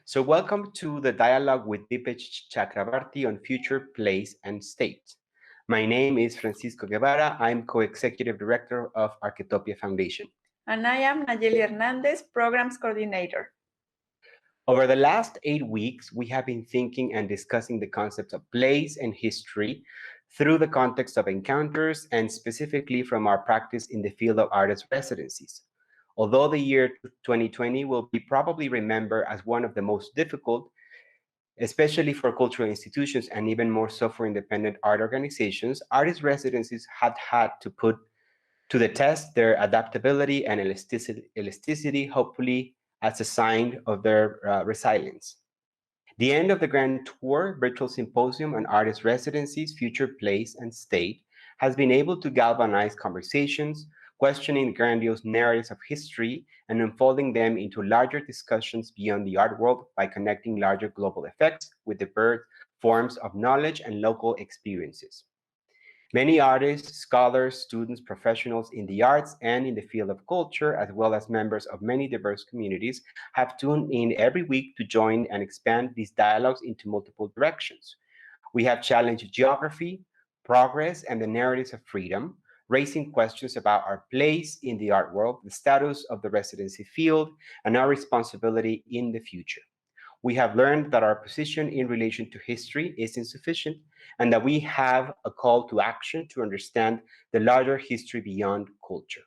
So welcome to the dialogue with Dipesh Chakrabarty on future, place, and state. My name is Francisco Guevara. I'm co-executive director of Architopia Foundation. And I am Nayeli Hernandez, Programs Coordinator. Over the last 8 weeks, we have been thinking and discussing the concepts of place and history through the context of encounters and specifically from our practice in the field of artist residencies. Although the year 2020 will be probably remembered as one of the most difficult, especially for cultural institutions and even more so for independent art organizations, artist residencies had to put to the test their adaptability and elasticity, hopefully as a sign of their resilience. The end of the Grand Tour virtual symposium on artist residencies, future, place, and state has been able to galvanize conversations, questioning grandiose narratives of history and unfolding them into larger discussions beyond the art world by connecting larger global effects with the birth forms of knowledge and local experiences. Many artists, scholars, students, professionals in the arts and in the field of culture, as well as members of many diverse communities, have tuned in every week to join and expand these dialogues into multiple directions. We have challenged geography, progress, and the narratives of freedom, raising questions about our place in the art world, the status of the residency field, and our responsibility in the future. We have learned that our position in relation to history is insufficient and that we have a call to action to understand the larger history beyond culture.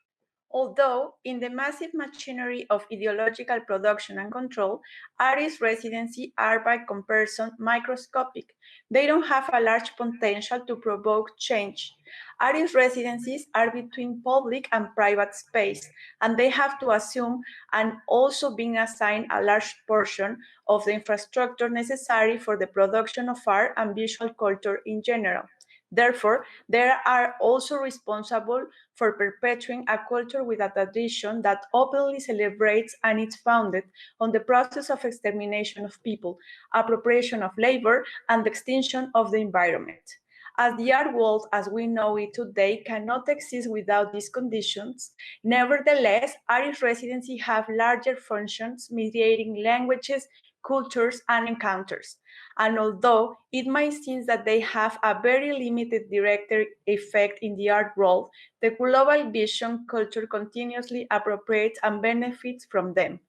Although, in the massive machinery of ideological production and control, artist residency are by comparison microscopic. They don't have a large potential to provoke change. Artist residencies are between public and private space, and they have to assume and also being assigned a large portion of the infrastructure necessary for the production of art and visual culture in general. Therefore, they are also responsible for perpetuating a culture with a tradition that openly celebrates and is founded on the process of extermination of people, appropriation of labor, and the extinction of the environment. As the art world as we know it today cannot exist without these conditions, nevertheless, artist residency have larger functions mediating languages, cultures, and encounters. And although it might seem that they have a very limited direct effect in the art world, the global vision culture continuously appropriates and benefits from them.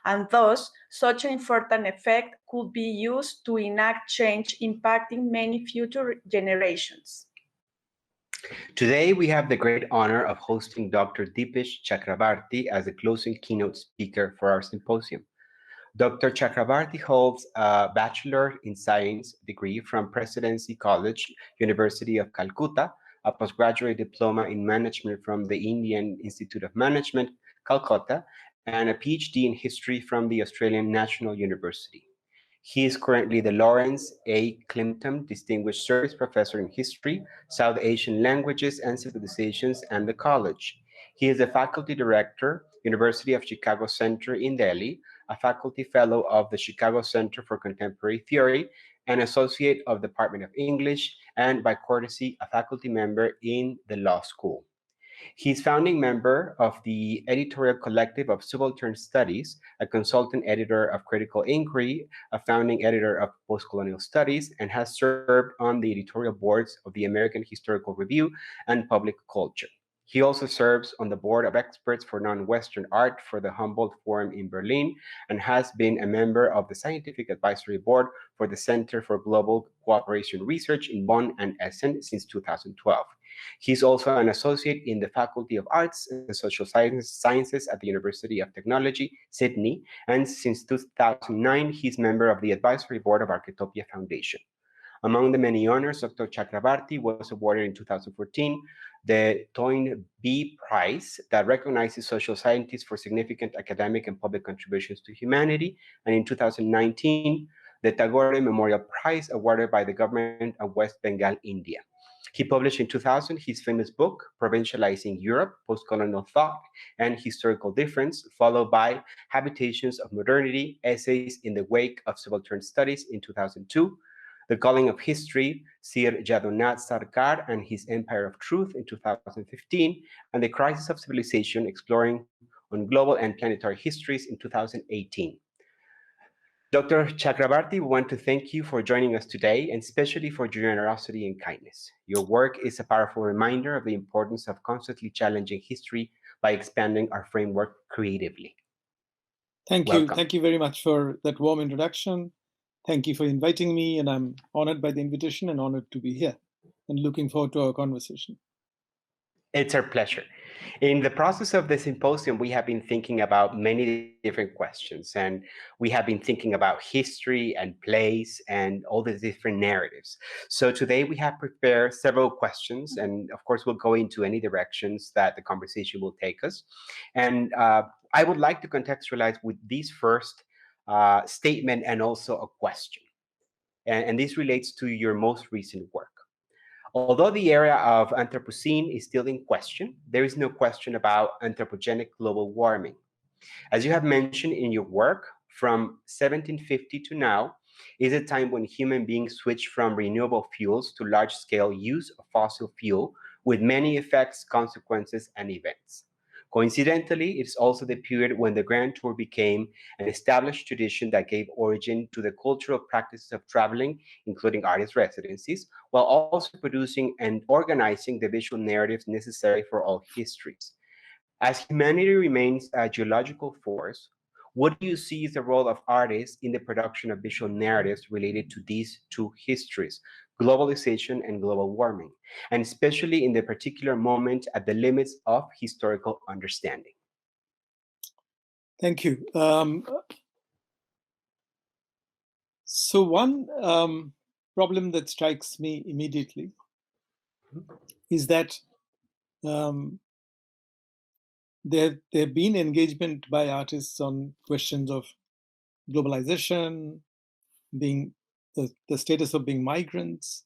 And thus, such an important effect could be used to enact change impacting many future generations. Today, we have the great honor of hosting Dr. Dipesh Chakrabarty as the closing keynote speaker for our symposium. Dr. Chakrabarty holds a Bachelor in Science degree from Presidency College, University of Calcutta, a postgraduate diploma in management from the Indian Institute of Management, Calcutta, and a PhD in history from the Australian National University. He is currently the Lawrence A. Clinton Distinguished Service Professor in History, South Asian Languages and Civilizations and the college. He is the Faculty Director, University of Chicago Center in Delhi, a Faculty Fellow of the Chicago Center for Contemporary Theory, an Associate of the Department of English, and by courtesy, a faculty member in the law school. He's founding member of the editorial collective of Subaltern Studies, a consultant editor of Critical Inquiry, a founding editor of Postcolonial Studies, and has served on the editorial boards of the American Historical Review and Public Culture. He also serves on the board of experts for non-Western art for the Humboldt Forum in Berlin and has been a member of the scientific advisory board for the Center for Global Cooperation Research in Bonn and Essen since 2012. He's also an associate in the Faculty of Arts and Social Sciences at the University of Technology, Sydney, and since 2009, he's member of the advisory board of Architopia Foundation. Among the many honors, Dr. Chakrabarty was awarded in 2014 the Toynbee Prize that recognizes social scientists for significant academic and public contributions to humanity, and in 2019, the Tagore Memorial Prize awarded by the government of West Bengal, India. He published in 2000 his famous book, Provincializing Europe, Postcolonial Thought and Historical Difference, followed by Habitations of Modernity, Essays in the Wake of Subaltern Studies in 2002, The Calling of History, Sir Jadunath Sarkar and His Empire of Truth in 2015, and The Crisis of Civilization, Exploring on Global and Planetary Histories in 2018. Dr. Chakrabarty, we want to thank you for joining us today and especially for your generosity and kindness. Your work is a powerful reminder of the importance of constantly challenging history by expanding our framework creatively. Thank you. Welcome. Thank you very much for that warm introduction. Thank you for inviting me, and I'm honored by the invitation and honored to be here and looking forward to our conversation. It's our pleasure. In the process of the symposium, we have been thinking about many different questions, and we have been thinking about history and place and all the different narratives. So today we have prepared several questions, and of course, we'll go into any directions that the conversation will take us. And I would like to contextualize with this first statement and also a question. And this relates to your most recent work. Although the area of Anthropocene is still in question, there is no question about anthropogenic global warming. As you have mentioned in your work, from 1750 to now is a time when human beings switched from renewable fuels to large-scale use of fossil fuel with many effects, consequences, and events. Coincidentally, it's also the period when the Grand Tour became an established tradition that gave origin to the cultural practices of traveling, including artist residencies, while also producing and organizing the visual narratives necessary for all histories. As humanity remains a geological force, what do you see as the role of artists in the production of visual narratives related to these two histories, globalization and global warming, and especially in the particular moment at the limits of historical understanding? Thank you. So one problem that strikes me immediately is that there have been engagement by artists on questions of globalization, being the status of being migrants,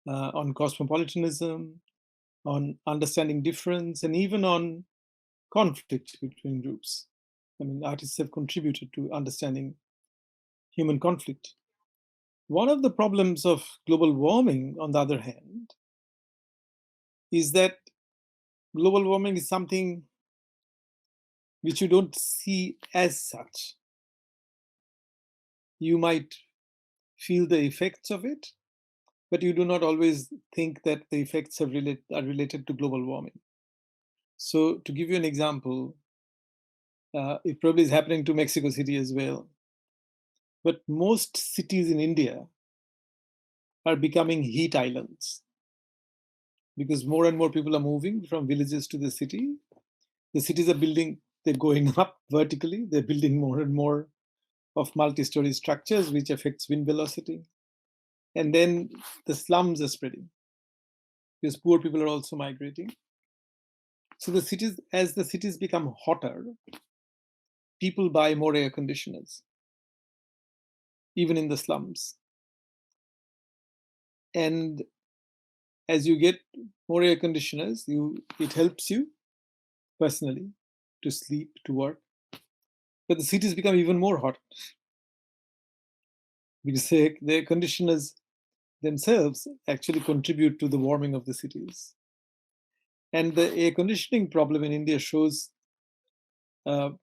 on cosmopolitanism, on understanding difference, and even on conflict between groups. I mean, artists have contributed to understanding human conflict. One of the problems of global warming, on the other hand, is that global warming is something which you don't see as such. You might feel the effects of it, but you do not always think that the effects are related to global warming. So to give you an example, it probably is happening to Mexico City as well. But most cities in India are becoming heat islands because more and more people are moving from villages to the city. The cities are building, they're going up vertically, they're building more and more of multi-story structures, which affects wind velocity. And then the slums are spreading because poor people are also migrating. So the cities, as the cities become hotter, people buy more air conditioners, even in the slums. And as you get more air conditioners, it helps you personally to sleep, to work. But the cities become even more hot because the air conditioners themselves actually contribute to the warming of the cities. And the air conditioning problem in India shows shows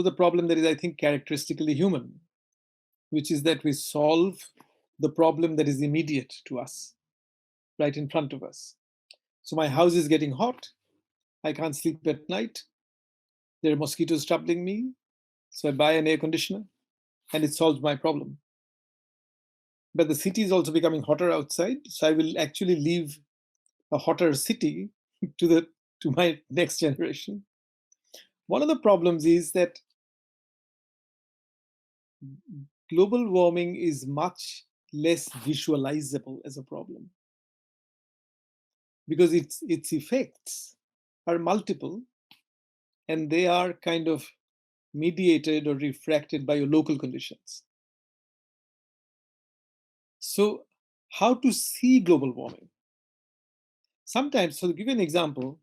a problem that is, I think, characteristically human, which is that we solve the problem that is immediate to us, right in front of us. So my house is getting hot. I can't sleep at night. There are mosquitoes troubling me. So I buy an air conditioner and it solves my problem. But the city is also becoming hotter outside. So I will actually leave a hotter city to my next generation. One of the problems is that global warming is much less visualizable as a problem because its effects are multiple and they are kind of mediated or refracted by your local conditions. So how to see global warming? Sometimes, so to give you an example,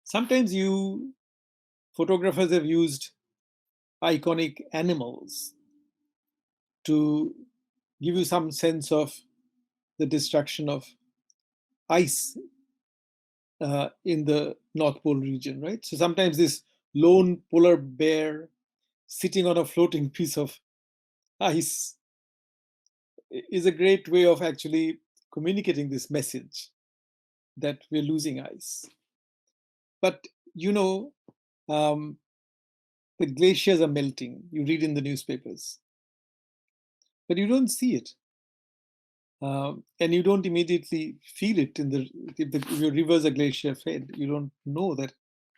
sometimes photographers have used iconic animals to give you some sense of the destruction of ice in the North Pole region, right? So sometimes this lone polar bear sitting on a floating piece of ice is a great way of actually communicating this message that we're losing ice. But the glaciers are melting. You read in the newspapers, but you don't see it. And you don't immediately feel it if your rivers are glacier fed. You don't know that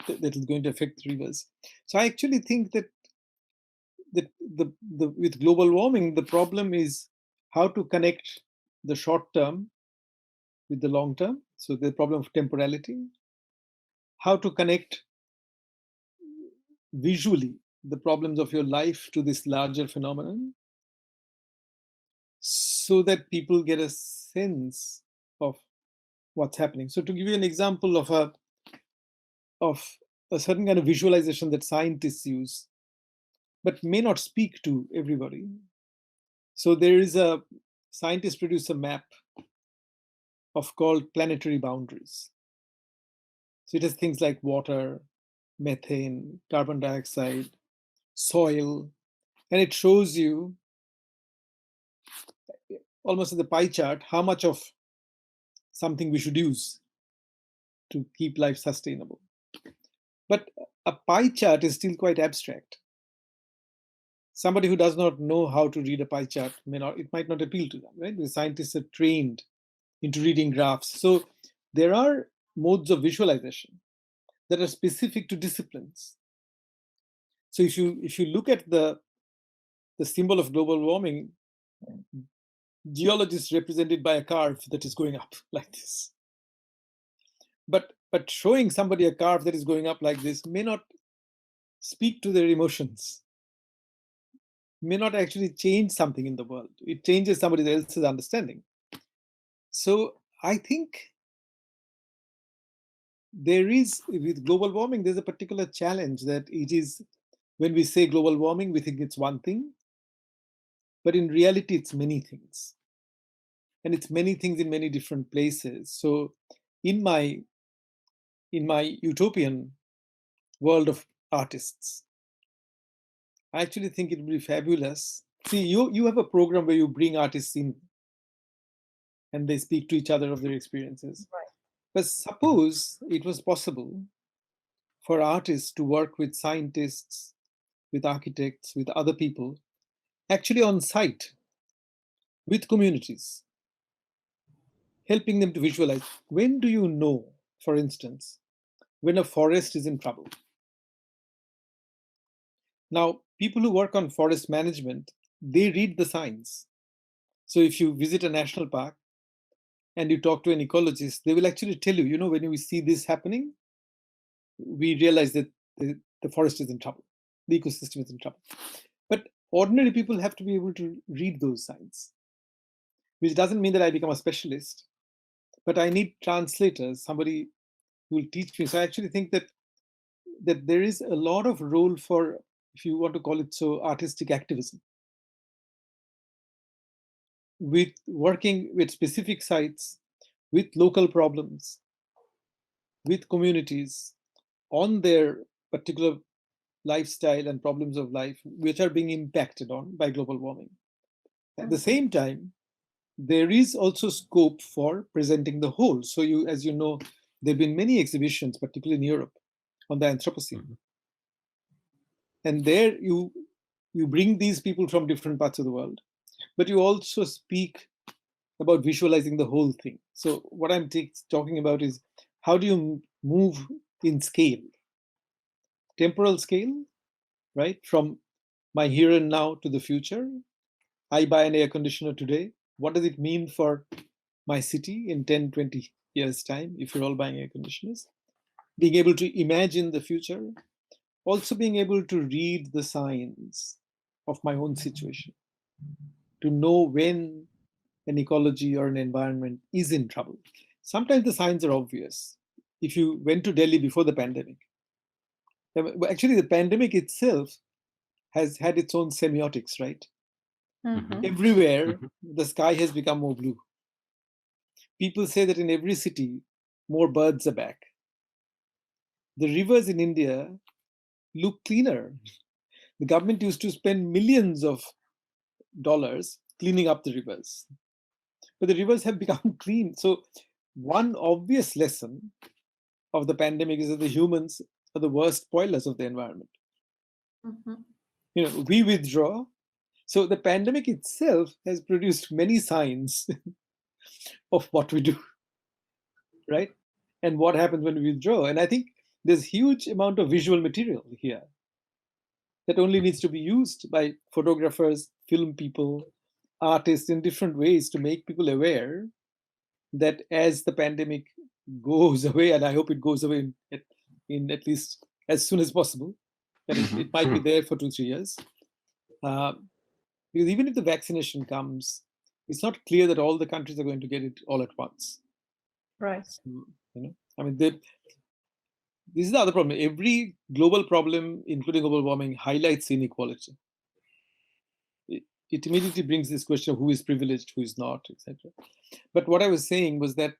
is going to affect the rivers. So I actually think that with global warming, the problem is how to connect the short term with the long term. So the problem of temporality, how to connect visually the problems of your life to this larger phenomenon, so that people get a sense of what's happening. So to give you an example of a certain kind of visualization that scientists use, but may not speak to everybody. So there is a scientist produced a map called planetary boundaries. So it has things like water, methane, carbon dioxide, soil, and it shows you almost as a pie chart how much of something we should use to keep life sustainable. But a pie chart is still quite abstract. Somebody who does not know how to read a pie chart it might not appeal to them, right? The scientists are trained into reading graphs. So there are modes of visualization that are specific to disciplines. So if you look at the symbol of global warming, geology is represented by a curve that is going up like this. But showing somebody a curve that is going up like this may not speak to their emotions, may not actually change something in the world. It changes somebody else's understanding. So I think there is, with global warming, there's a particular challenge that it is, when we say global warming, we think it's one thing, but in reality, it's many things. And it's many things in many different places. So in my utopian world of artists, I actually think it would be fabulous. See, you have a program where you bring artists in and they speak to each other of their experiences. Right. But suppose it was possible for artists to work with scientists, with architects, with other people, actually on site, with communities, helping them to visualize. When do you know, for instance, when a forest is in trouble? Now, people who work on forest management, they read the signs. So if you visit a national park and you talk to an ecologist, they will actually tell you, when we see this happening, we realize that the forest is in trouble, the ecosystem is in trouble. But ordinary people have to be able to read those signs, which doesn't mean that I become a specialist, but I need translators, somebody who will teach me. So I actually think that there is a lot of role for, if you want to call it so, artistic activism, with working with specific sites, with local problems, with communities on their particular lifestyle and problems of life, which are being impacted on by global warming. At the same time, there is also scope for presenting the whole. So as you know, there have been many exhibitions, particularly in Europe, on the Anthropocene. Mm-hmm. And there you bring these people from different parts of the world, but you also speak about visualizing the whole thing. So what I'm talking about is, how do you move in scale? Temporal scale, right? From my here and now to the future. I buy an air conditioner today. What does it mean for my city in 10, 20 years' time, if you're all buying air conditioners? Being able to imagine the future. Also being able to read the signs of my own situation. To know when an ecology or an environment is in trouble. Sometimes the signs are obvious. If you went to Delhi before the pandemic, actually the pandemic itself has had its own semiotics, right? Mm-hmm. Everywhere, mm-hmm. The sky has become more blue. People say that in every city, more birds are back. The rivers in India look cleaner. The government used to spend millions of dollars cleaning up the rivers, but the rivers have become clean. So one obvious lesson of the pandemic is that the humans are the worst spoilers of the environment. We withdraw. So the pandemic itself has produced many signs of what we do, right? And what happens when we withdraw. And I think there's huge amount of visual material here that only needs to be used by photographers, film people, artists in different ways to make people aware that as the pandemic goes away, and I hope it goes away in at least as soon as possible, but it might be there for 2-3 years. Because even if the vaccination comes, it's not clear that all the countries are going to get it all at once. Right. I mean, this is the other problem. Every global problem, including global warming, highlights inequality. It immediately brings this question of who is privileged, who is not, etc. But what I was saying was that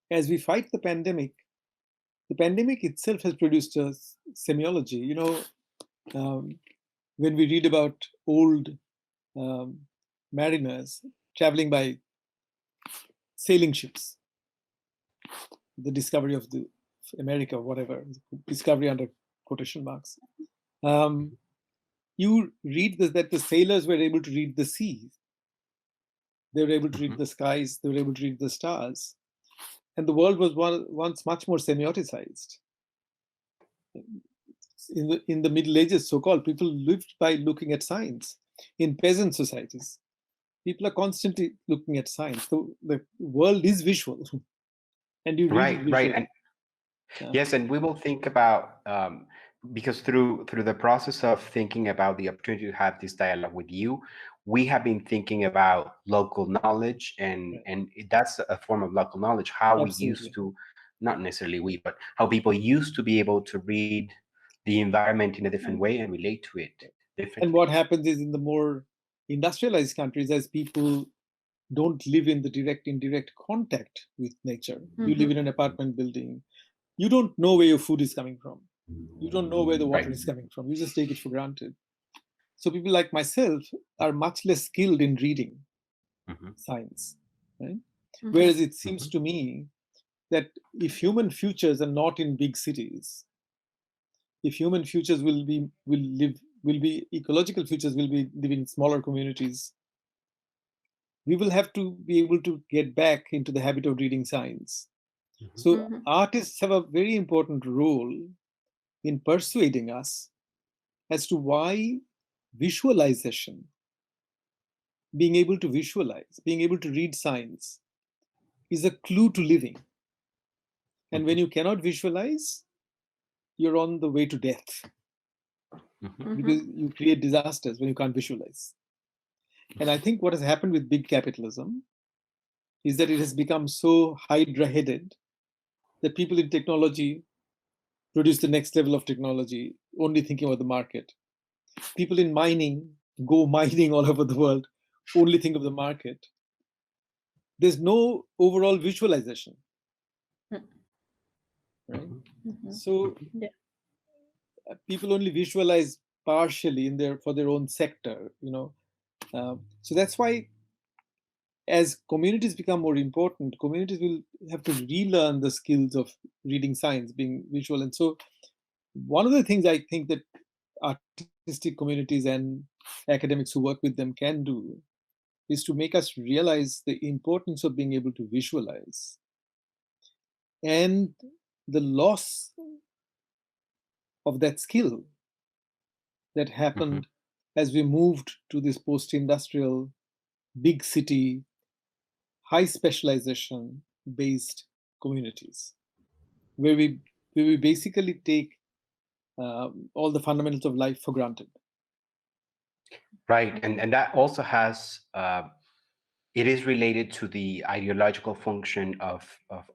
as we fight the pandemic itself has produced a semiology. When we read about old mariners traveling by sailing ships, the discovery of the America, whatever, discovery under quotation marks. You read that the sailors were able to read the sea. They were able to read the skies. They were able to read the stars. And the world was once much more semioticized. In the Middle Ages, so-called, people lived by looking at signs. In peasant societies, people are constantly looking at signs. So the world is visual. And you read right. And yes, and we will think about because through the process of thinking about the opportunity to have this dialogue with you, we have been thinking about local knowledge, and that's a form of local knowledge. How we used to, not necessarily we, but how people used to be able to read the environment in a different way and relate to it differently. And what happens is in the more industrialized countries, as people don't live in the indirect contact with nature, you live in an apartment building, you don't know where your food is coming from. You don't know where the water is coming from. You just take it for granted. So people like myself are much less skilled in reading science, right? Whereas it seems to me that if human futures are not in big cities, if human futures will be ecological futures will be living in smaller communities, we will have to be able to get back into the habit of reading science. So artists have a very important role in persuading us as to why visualization, being able to visualize, being able to read science, is a clue to living. And when you cannot visualize, you're on the way to death. Because you create disasters when you can't visualize. And I think what has happened with big capitalism is that it has become so hydra-headed that people in technology produce the next level of technology, only thinking about the market. People in mining go mining all over the world, only think of the market. There's no overall visualization. Right? So people only visualize partially for their own sector, So that's why as communities become more important, communities will have to relearn the skills of reading science, being visual. And so one of the things I think that artistic communities and academics who work with them can do is to make us realize the importance of being able to visualize and the loss of that skill that happened as we moved to this post-industrial, big city, high specialization based communities, where we basically take all the fundamentals of life for granted. Right, and that also has, it is related to the ideological function of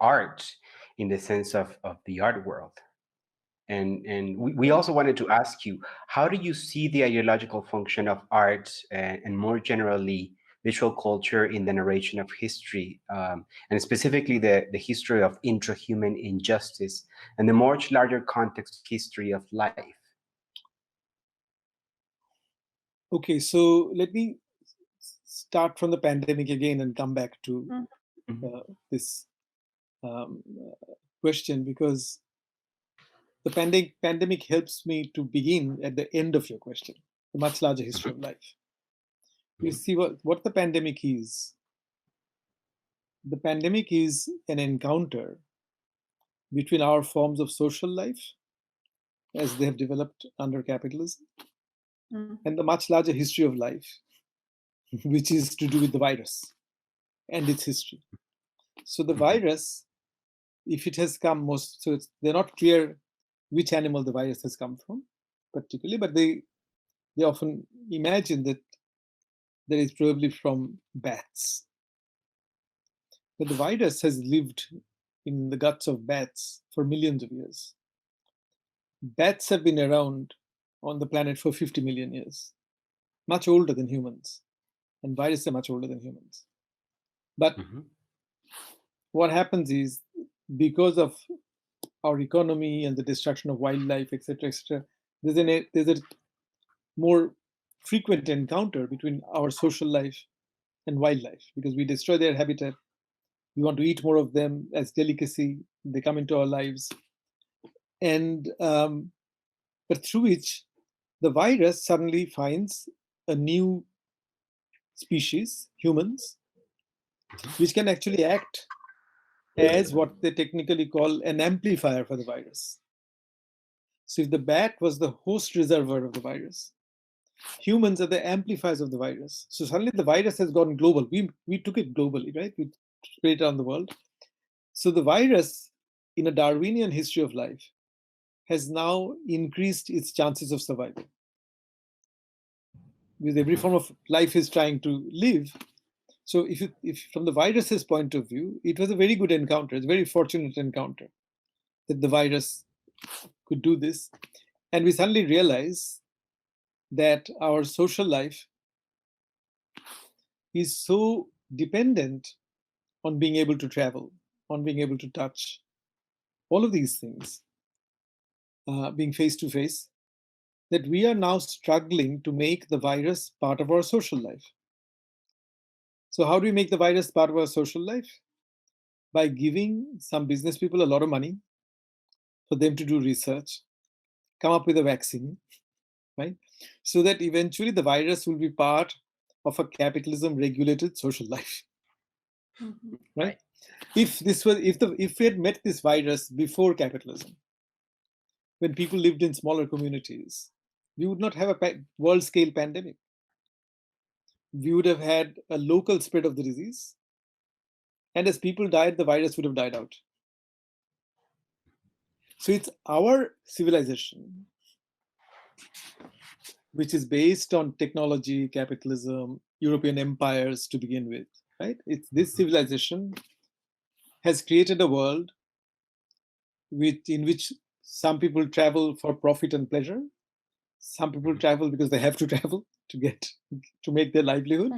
art in the sense of the art world. And we also wanted to ask you, how do you see the ideological function of art and more generally visual culture in the narration of history, and specifically the history of intrahuman injustice and the much larger context history of life? Okay, so let me start from the pandemic again and come back to this question, because the pandemic helps me to begin at the end of your question, the much larger history of life. You see what the pandemic is. The pandemic is an encounter between our forms of social life as they have developed under capitalism and the much larger history of life, which is to do with the virus and its history. So the virus, if it has come they're not clear which animal the virus has come from particularly, but they often imagine that that is probably from bats. But the virus has lived in the guts of bats for millions of years. Bats have been around on the planet for 50 million years, much older than humans, and viruses are much older than humans. But what happens is, because of our economy and the destruction of wildlife, etc., there's a more frequent encounter between our social life and wildlife, because we destroy their habitat. We want to eat more of them as delicacy. They come into our lives, and but through which the virus suddenly finds a new species, humans, which can actually act as what they technically call an amplifier for the virus. So if the bat was the host reservoir of the virus, humans are the amplifiers of the virus. So suddenly the virus has gone global. We took it globally, right? We spread it around the world. So the virus, in a Darwinian history of life, has now increased its chances of survival. Because every form of life is trying to live. So if from the virus's point of view, it was a very good encounter. It's a very fortunate encounter that the virus could do this. And we suddenly realize that our social life is so dependent on being able to travel, on being able to touch, all of these things, being face to face, that we are now struggling to make the virus part of our social life. So how do we make the virus part of our social life? By giving some business people a lot of money for them to do research, come up with a vaccine, right? So that eventually the virus will be part of a capitalism regulated social life, right? If we had met this virus before capitalism, when people lived in smaller communities, we would not have a world scale pandemic. We would have had a local spread of the disease. And as people died, the virus would have died out. So it's our civilization, which is based on technology, capitalism, European empires to begin with, right? It's this civilization has created a world in which some people travel for profit and pleasure. Some people travel because they have to travel to make their livelihood.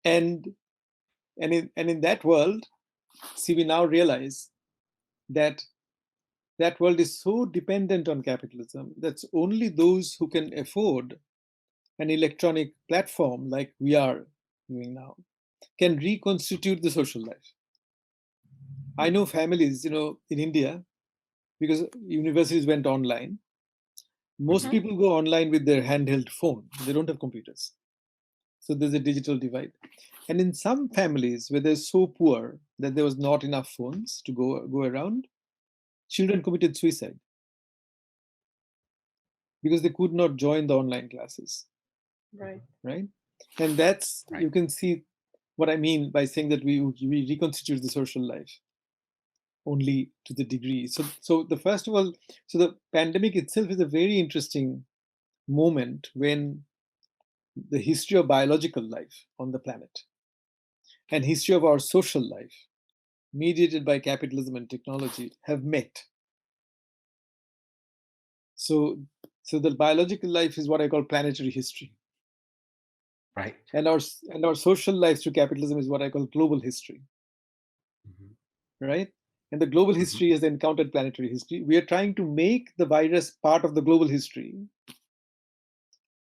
And in that world, see, we now realize that that world is so dependent on capitalism that's only those who can afford an electronic platform like we are doing now can reconstitute the social life. I know families, in India, because universities went online, most people go online with their handheld phone. They don't have computers. So there's a digital divide. And in some families where they're so poor that there was not enough phones to go around, children committed suicide because they could not join the online classes. Right? And that's, you can see what I mean by saying that we reconstitute the social life only to the degree. So the pandemic itself is a very interesting moment when the history of biological life on the planet and history of our social life, mediated by capitalism and technology, have met. So the biological life is what I call planetary history. Right. And our social life through capitalism is what I call global history. Right? And the global history has encountered planetary history. We are trying to make the virus part of the global history.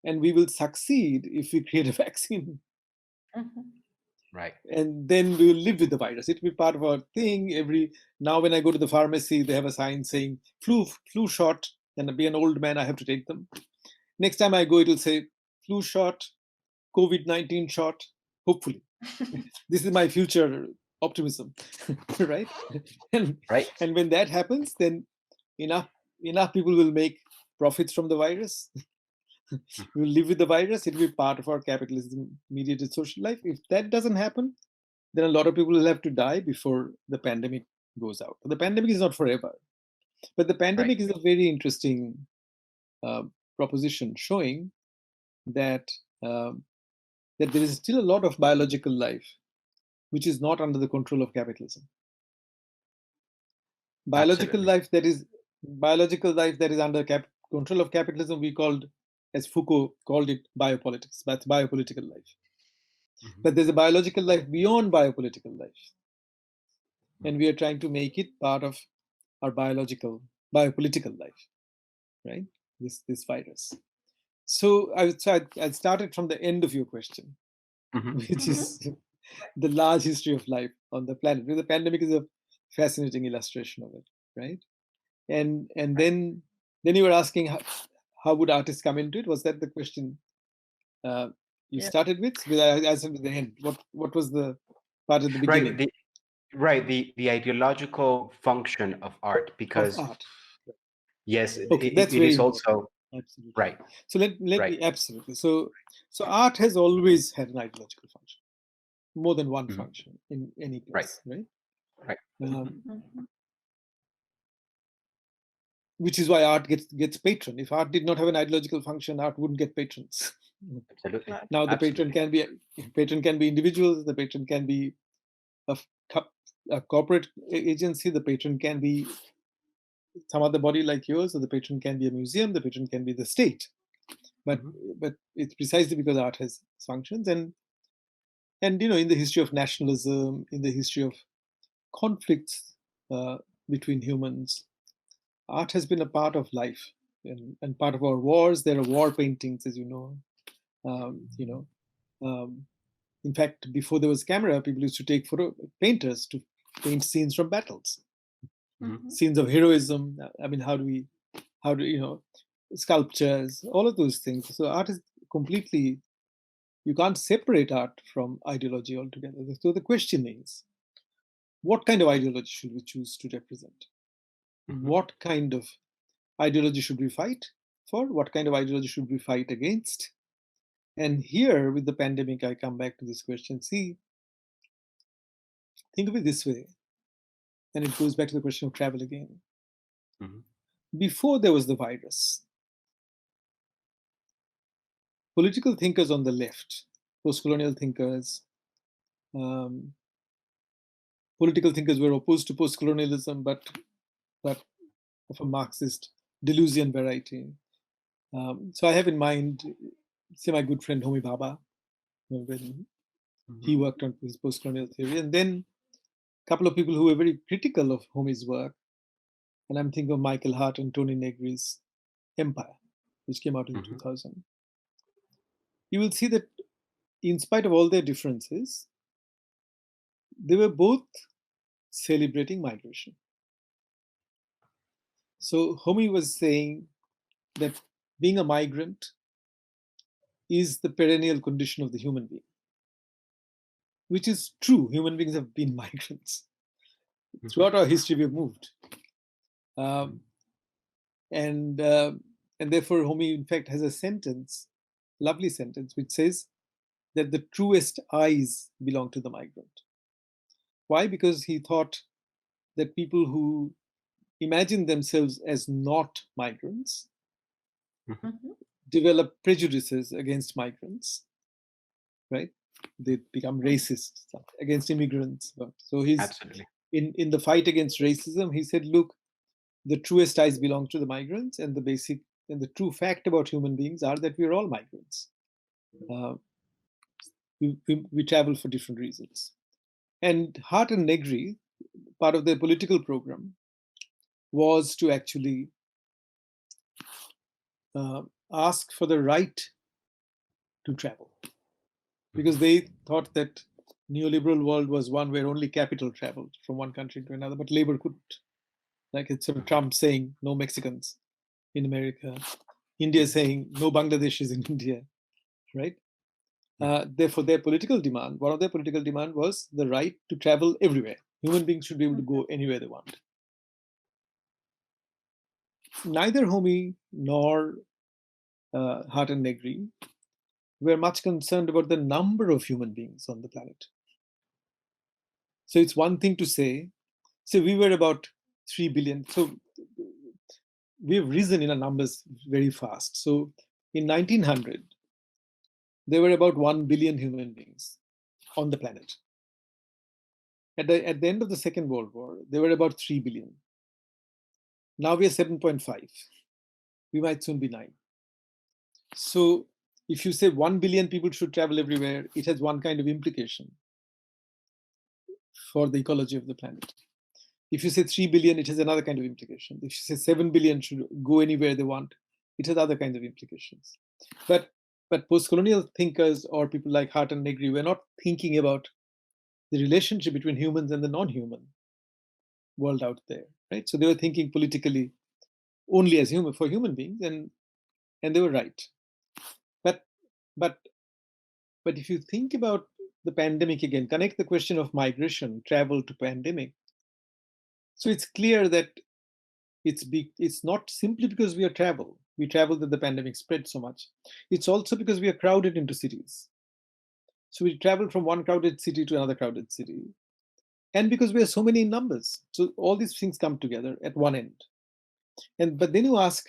and we will succeed if we create a vaccine. Right. And then we will live with the virus. It will be part of our thing. Now when I go to the pharmacy, they have a sign saying flu shot, and be an old man, I have to take them. Next time I go, it will say flu shot, COVID-19 shot, hopefully. This is my future optimism, right? Right. And when that happens, then enough people will make profits from the virus. We will live with the virus. It will be part of our capitalism-mediated social life. If that doesn't happen, then a lot of people will have to die before the pandemic goes out. The pandemic is not forever, but the pandemic is a very interesting proposition, showing that that there is still a lot of biological life which is not under the control of capitalism. Biological life that is under control of capitalism, we called, as Foucault called it, biopolitics. That's biopolitical life. But there's a biological life beyond biopolitical life, and we are trying to make it part of our biopolitical life, right? This virus. So I started from the end of your question, which is the large history of life on the planet. The pandemic is a fascinating illustration of it, right? And then you were asking how would artists come into it? Was that the question you started with? Because I answered at the end. What was the part at the beginning? The ideological function of art, because of art. Yes, Okay, that's it very is important. also Absolutely right. So let me absolutely. So art has always had an ideological function, more than one function in any place, right? Which is why art gets patron. If art did not have an ideological function, art wouldn't get patrons. Absolutely. Now the patron can be individuals. The patron can be a corporate agency. The patron can be some other body like yours, or the patron can be a museum. The patron can be the state. But it's precisely because art has functions, and in the history of nationalism, in the history of conflicts between humans, art has been a part of life and part of our wars. There are war paintings, as you know. In fact, before there was camera, people used to take painters to paint scenes from battles, scenes of heroism. I mean, how do sculptures, all of those things. So art is completely, you can't separate art from ideology altogether. So the question is, what kind of ideology should we choose to represent? What kind of ideology should we fight for? What kind of ideology should we fight against? And here, with the pandemic, I come back to this question. See, think of it this way, and it goes back to the question of travel again. Before there was the virus, political thinkers on the left, post-colonial thinkers, political thinkers were opposed to post-colonialism, but of a Marxist Deleuzian variety. So I have in mind, say, my good friend Homi Bhabha, when he worked on his post-colonial theory, and then a couple of people who were very critical of Homi's work, and I'm thinking of Michael Hart and Tony Negri's Empire, which came out in 2000. You will see that in spite of all their differences, they were both celebrating migration. So Homi was saying that being a migrant is the perennial condition of the human being, which is true. Human beings have been migrants. Throughout our history, we have moved. And therefore, Homi, in fact, has a sentence, lovely sentence, which says that the truest eyes belong to the migrant. Why? Because he thought that people who imagine themselves as not migrants develop prejudices against migrants, right? They become racist against immigrants. So he's in the fight against racism, he said, look, the truest eyes belong to the migrants, and the true fact about human beings are that we're all migrants. We travel for different reasons. And Hart and Negri, part of their political program, was to actually ask for the right to travel, because they thought that neoliberal world was one where only capital traveled from one country to another, but labor couldn't. Like it's sort of Trump saying no Mexicans in America, India saying no Bangladeshis in India, right? Therefore, their political demand, one of their political demand was the right to travel everywhere. Human beings should be able to go anywhere they want. Neither Homi nor Hart and Negri were much concerned about the number of human beings on the planet. So it's one thing to say, so we were about 3 billion. So we've risen in our numbers very fast. So in 1900, there were about 1 billion human beings on the planet. At the end of the Second World War, there were about 3 billion. Now we are 7.5. We might soon be 9. So if you say 1 billion people should travel everywhere, it has one kind of implication for the ecology of the planet. If you say 3 billion, it has another kind of implication. If you say 7 billion should go anywhere they want, it has other kinds of implications. But post-colonial thinkers or people like Hart and Negri were not thinking about the relationship between humans and the non-human world out there, right? So they were thinking politically only as for human beings, and they were right. But if you think about the pandemic again, connect the question of migration, travel to pandemic. So it's clear that it's not simply because we travel that the pandemic spread so much. It's also because we are crowded into cities. So we travel from one crowded city to another crowded city. And because we are so many in numbers. So all these things come together at one end. But then you ask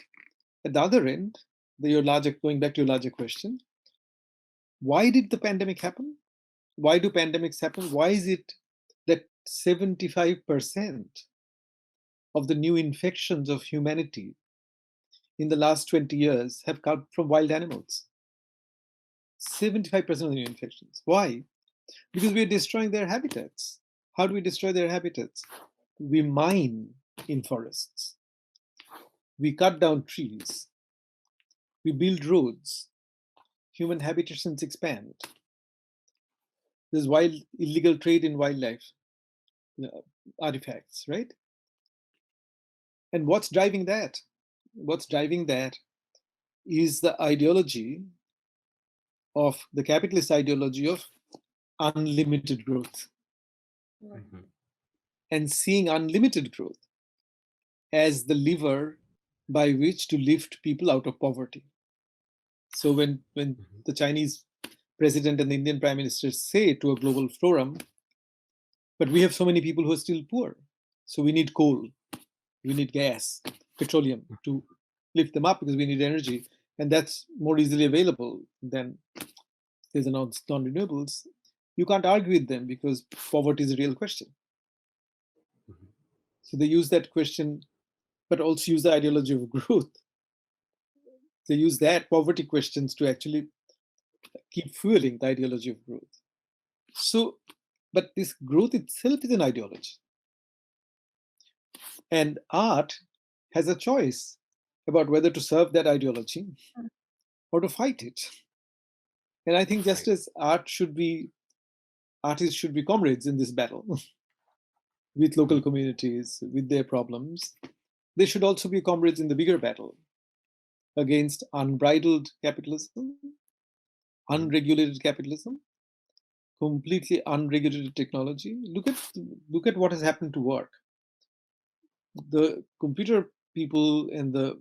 at the other end, going back to your larger question, why did the pandemic happen? Why do pandemics happen? Why is it that 75% of the new infections of humanity in the last 20 years have come from wild animals? 75% of the new infections. Why? Because we are destroying their habitats. How do we destroy their habitats? We mine in forests. We cut down trees. We build roads. Human habitations expand. There's illegal trade in wildlife artifacts, right? And what's driving that? What's driving that is the capitalist ideology of unlimited growth. Mm-hmm. And seeing unlimited growth as the lever by which to lift people out of poverty. So when the Chinese president and the Indian prime minister say to a global forum, but we have so many people who are still poor, so we need coal, we need gas, petroleum to lift them up because we need energy, and that's more easily available than there's non-renewables. You can't argue with them because poverty is a real question. So they use that question, but also use the ideology of growth. They use that poverty questions to actually keep fueling the ideology of growth. So, but this growth itself is an ideology. And art has a choice about whether to serve that ideology or to fight it. And I think just as artists should be comrades in this battle with local communities, with their problems, they should also be comrades in the bigger battle against unbridled capitalism, unregulated capitalism, completely unregulated technology. Look at what has happened to work. The computer people and the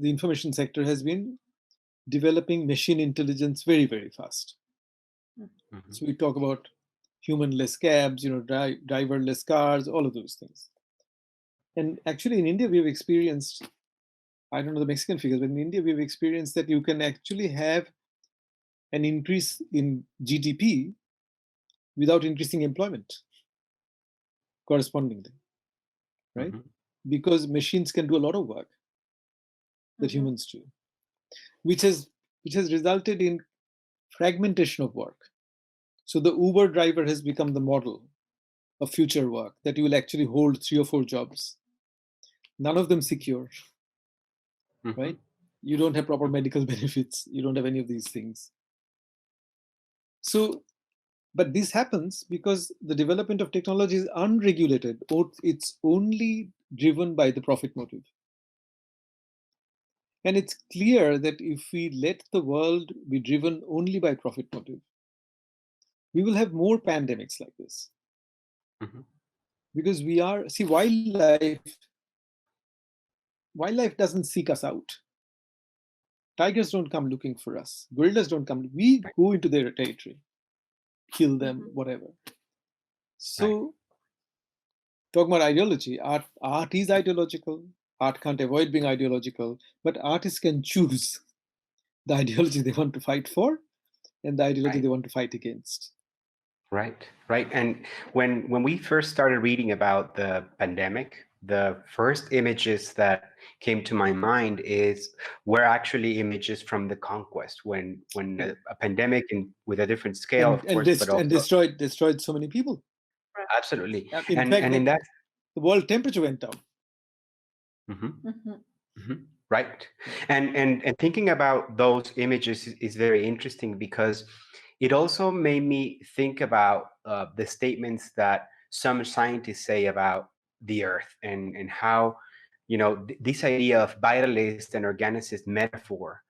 information sector has been developing machine intelligence very, very fast. Mm-hmm. So we talk about humanless cabs, driverless cars, all of those things. And actually in India, we've experienced, I don't know the Mexican figures, but in India, we've experienced that you can actually have an increase in GDP without increasing employment correspondingly, right? Mm-hmm. Because machines can do a lot of work that humans do, which has resulted in fragmentation of work. So the Uber driver has become the model of future work, that you will actually hold 3 or 4 jobs, none of them secure, right? You don't have proper medical benefits. You don't have any of these things. So, but this happens because the development of technology is unregulated, or it's only driven by the profit motive. And it's clear that if we let the world be driven only by profit motive, we will have more pandemics like this. Mhm. Because wildlife doesn't seek us out. Tigers don't come looking for us. Gorillas don't come. We go into their territory, kill them, whatever. So, talking about ideology, art is ideological. Art can't avoid being ideological, but artists can choose the ideology they want to fight for and the ideology they want to fight against. Right, right. And when we first started reading about the pandemic, the first images that came to my mind were actually images from the conquest, when a pandemic with a different scale, of course, but also destroyed so many people. absolutely. In And fact, in that, the world temperature went down. Right. And thinking about those images is very interesting, because it also made me think about the statements that some scientists say about the Earth, and how, this idea of vitalist and organicist metaphor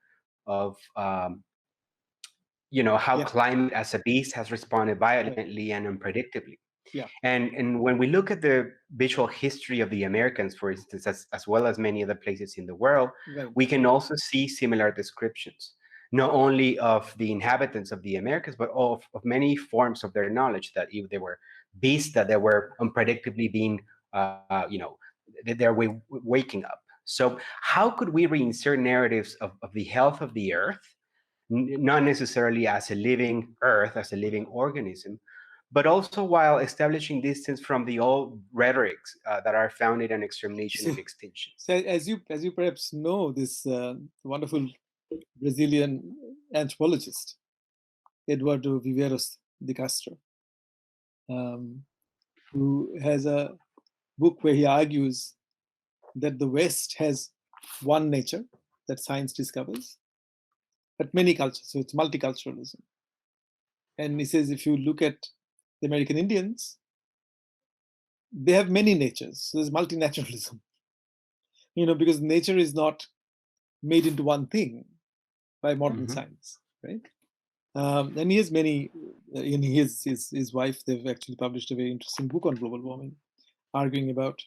of, how climate as a beast has responded violently and unpredictably. Yeah. And when we look at the visual history of the Americans, for instance, as well as many other places in the world, we can also see similar descriptions, not only of the inhabitants of the Americas, but of many forms of their knowledge, that if they were beasts, that they were unpredictably being, they're waking up. So how could we reinsert narratives of the health of the Earth, not necessarily as a living Earth, as a living organism, but also while establishing distance from the old rhetorics that are founded on extermination and extinction? So as you perhaps know, this wonderful Brazilian anthropologist, Eduardo Viveiros de Castro, who has a book where he argues that the West has one nature that science discovers, but many cultures. So it's multiculturalism. And he says, if you look at the American Indians, they have many natures. So there's multinaturalism. Because nature is not made into one thing by modern science, right? And he has many, and his wife, they've actually published a very interesting book on global warming, arguing about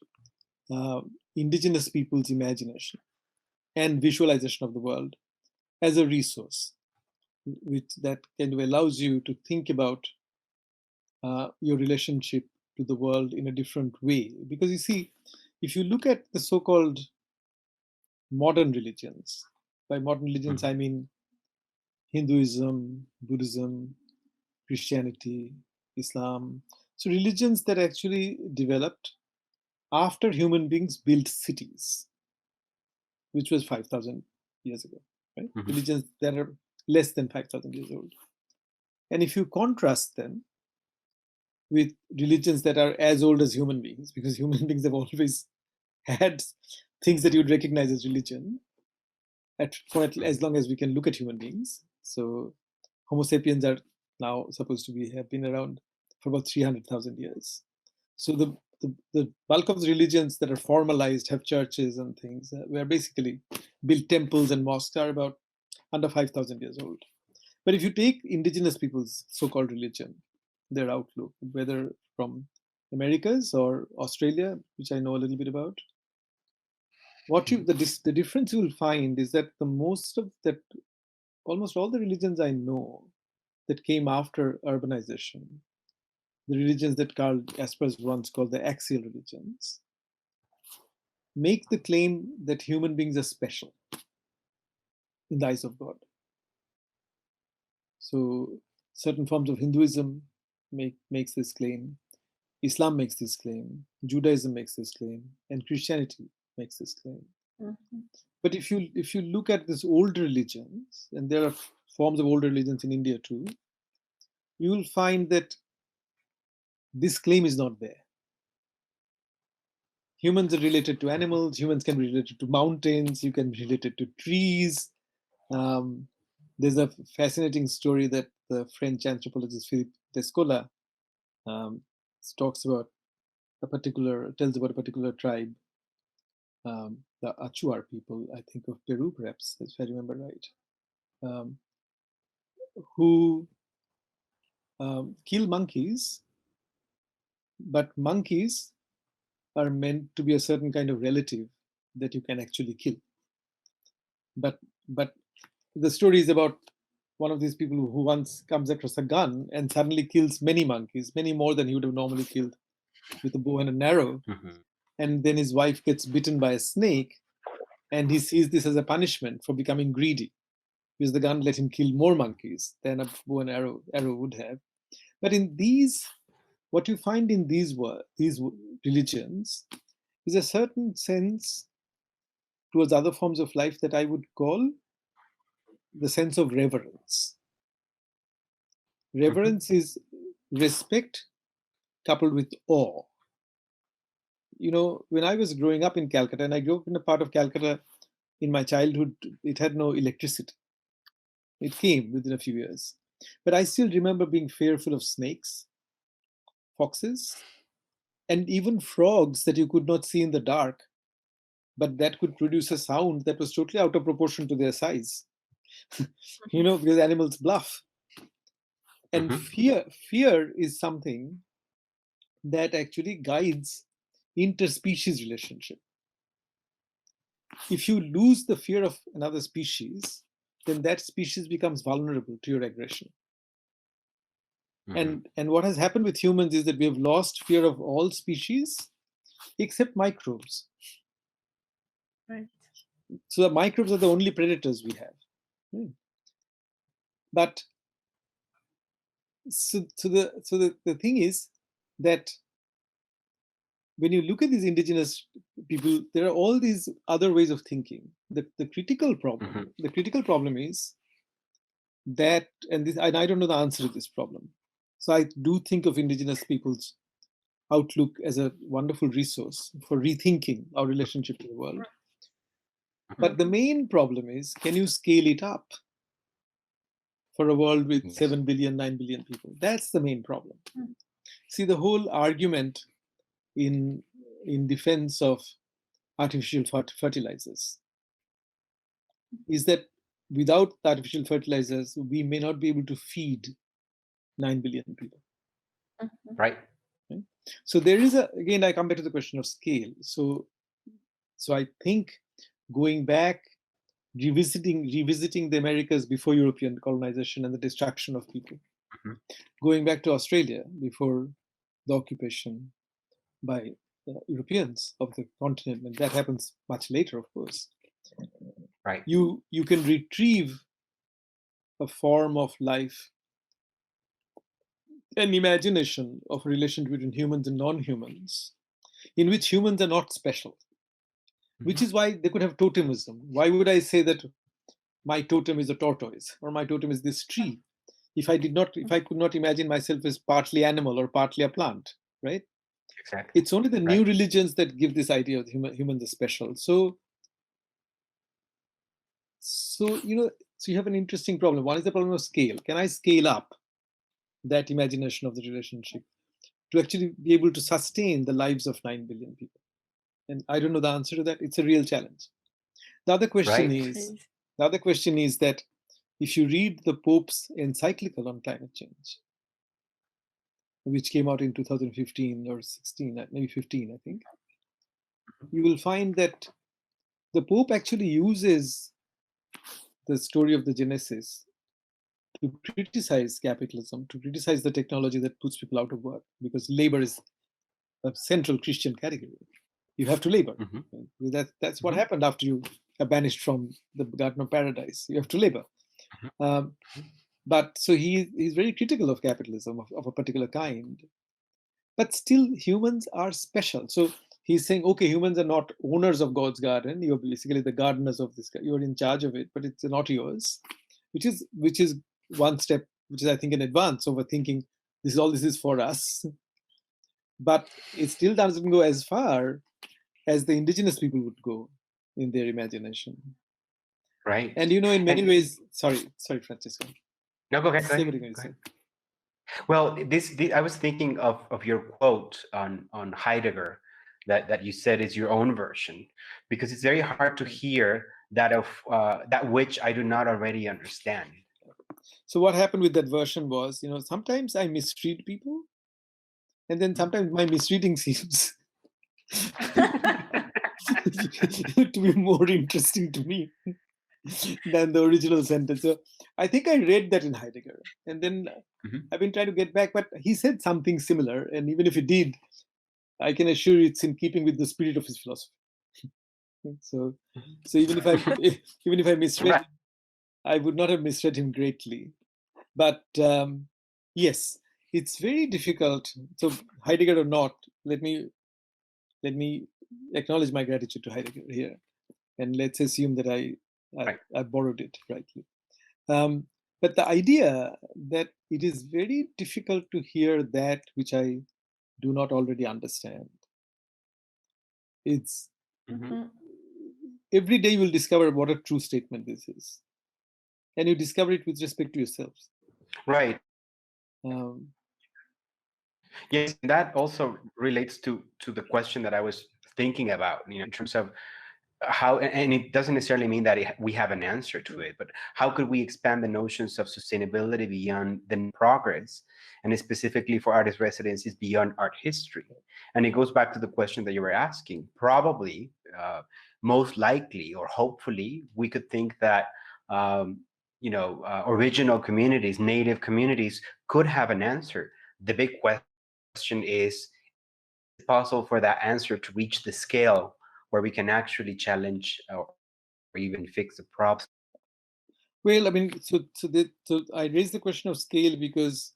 indigenous people's imagination and visualization of the world as a resource, which that kind of allows you to think about your relationship to the world in a different way. Because you see, if you look at the so-called modern religions, by modern religions I mean Hinduism, Buddhism, Christianity, Islam. So religions that actually developed after human beings built cities, which was 5,000 years ago, right? Religions that are less than 5,000 years old. And if you contrast them with religions that are as old as human beings, because human beings have always had things that you'd recognize as religion, for as long as we can look at human beings. So Homo sapiens are now supposed to have been around for about 300,000 years. So the bulk of the religions that are formalized, have churches and things, where basically built temples and mosques, are about under 5,000 years old. But if you take indigenous people's so-called religion, their outlook, whether from Americas or Australia, which I know a little bit about, the difference you will find is that almost all the religions I know that came after urbanization, the religions that Karl Jaspers once called the axial religions, make the claim that human beings are special in the eyes of God. So certain forms of Hinduism makes this claim, Islam makes this claim, Judaism makes this claim, and Christianity makes this claim. But if you look at these old religions, and there are forms of old religions in India too, you will find that this claim is not there. Humans are related to animals. Humans can be related to mountains. You can be related to trees. There's a fascinating story that the French anthropologist Philippe Descola um, talks about tells about a particular tribe, the Achuar people, I think of Peru, perhaps, if I remember right, who kill monkeys, but monkeys are meant to be a certain kind of relative that you can actually kill. But the story is about one of these people who once comes across a gun and suddenly kills many monkeys, many more than he would have normally killed with a bow and an arrow. And then his wife gets bitten by a snake, and he sees this as a punishment for becoming greedy, because the gun let him kill more monkeys than a bow and arrow would have. But in these, what you find in these religions is a certain sense towards other forms of life that I would call the sense of reverence. Reverence is respect coupled with awe. You know, when I was growing up in Calcutta, and I grew up in a part of Calcutta in my childhood, it had no electricity. It came within a few years. But I still remember being fearful of snakes, foxes, and even frogs that you could not see in the dark, but that could produce a sound that was totally out of proportion to their size. You know, because animals bluff. And fear is something that actually guides interspecies relationship. If you lose the fear of another species, then that species becomes vulnerable to your aggression. And what has happened with humans is that we have lost fear of all species except microbes. Right. So the microbes are the only predators we have. But the thing is that when you look at these indigenous people, there are all these other ways of thinking. The critical problem is that, and I don't know the answer to this problem. So I do think of indigenous people's outlook as a wonderful resource for rethinking our relationship to the world. But the main problem is, can you scale it up for a world with 7 billion, 9 billion people? That's the main problem. See, the whole argument in defense of artificial fertilizers is that without artificial fertilizers, we may not be able to feed 9 billion people. Right. So there is again, I come back to the question of scale. So I think going back, revisiting the Americas before European colonization and the destruction of people, going back to Australia before the occupation by Europeans of the continent, and that happens much later, of course. Right. You can retrieve a form of life, an imagination of a relation between humans and non-humans, in which humans are not special, which is why they could have totemism. Why would I say that my totem is a tortoise or my totem is this tree if I could not imagine myself as partly animal or partly a plant, right? Exactly. It's only the new religions that give this idea of humans are special. So you have an interesting problem. One is the problem of scale. Can I scale up that imagination of the relationship to actually be able to sustain the lives of 9 billion people? And I don't know the answer to that. It's a real challenge. The other question is that if you read the Pope's encyclical on climate change, which came out in 2015 or 16, maybe 15, I think, you will find that the Pope actually uses the story of the Genesis to criticize capitalism, to criticize the technology that puts people out of work, because labor is a central Christian category. You have to labor. That's what happened after you are banished from the Garden of Paradise. You have to labor. But so he's very critical of capitalism of a particular kind. But still, humans are special. So he's saying, okay, humans are not owners of God's garden. You're basically the gardeners of this. You're in charge of it, but it's not yours. Which is one step, which is, I think, an advance over thinking this is for us. But it still doesn't go as far as the indigenous people would go in their imagination. Right. And in many ways, sorry, Francisco. No, go ahead. Say what you're going to say. Well, I was thinking of your quote on Heidegger that you said is your own version, because it's very hard to hear that of that which I do not already understand. So what happened with that version was, sometimes I mistreat people, and then sometimes my misreading seems to be more interesting to me than the original sentence. So I think I read that in Heidegger, and then I've been trying to get back, but he said something similar, and even if he did, I can assure you it's in keeping with the spirit of his philosophy. So even if I misread, I would not have misread him greatly. But yes, it's very difficult. So Heidegger or not, let me acknowledge my gratitude to Heidegger here, and let's assume that I borrowed it rightly. But the idea that it is very difficult to hear that which I do not already understand. It's every day you will discover what a true statement this is, and you discover it with respect to yourselves. Right. Yes, and that also relates to the question that I was thinking about, in terms of how, and it doesn't necessarily mean that we have an answer to it, but how could we expand the notions of sustainability beyond the progress, and specifically for artist residencies beyond art history? And it goes back to the question that you were asking. Probably, most likely, or hopefully, we could think that original communities, native communities, could have an answer. The big question is it possible for that answer to reach the scale where we can actually challenge or even fix the problem? Well, I mean, so I raised the question of scale because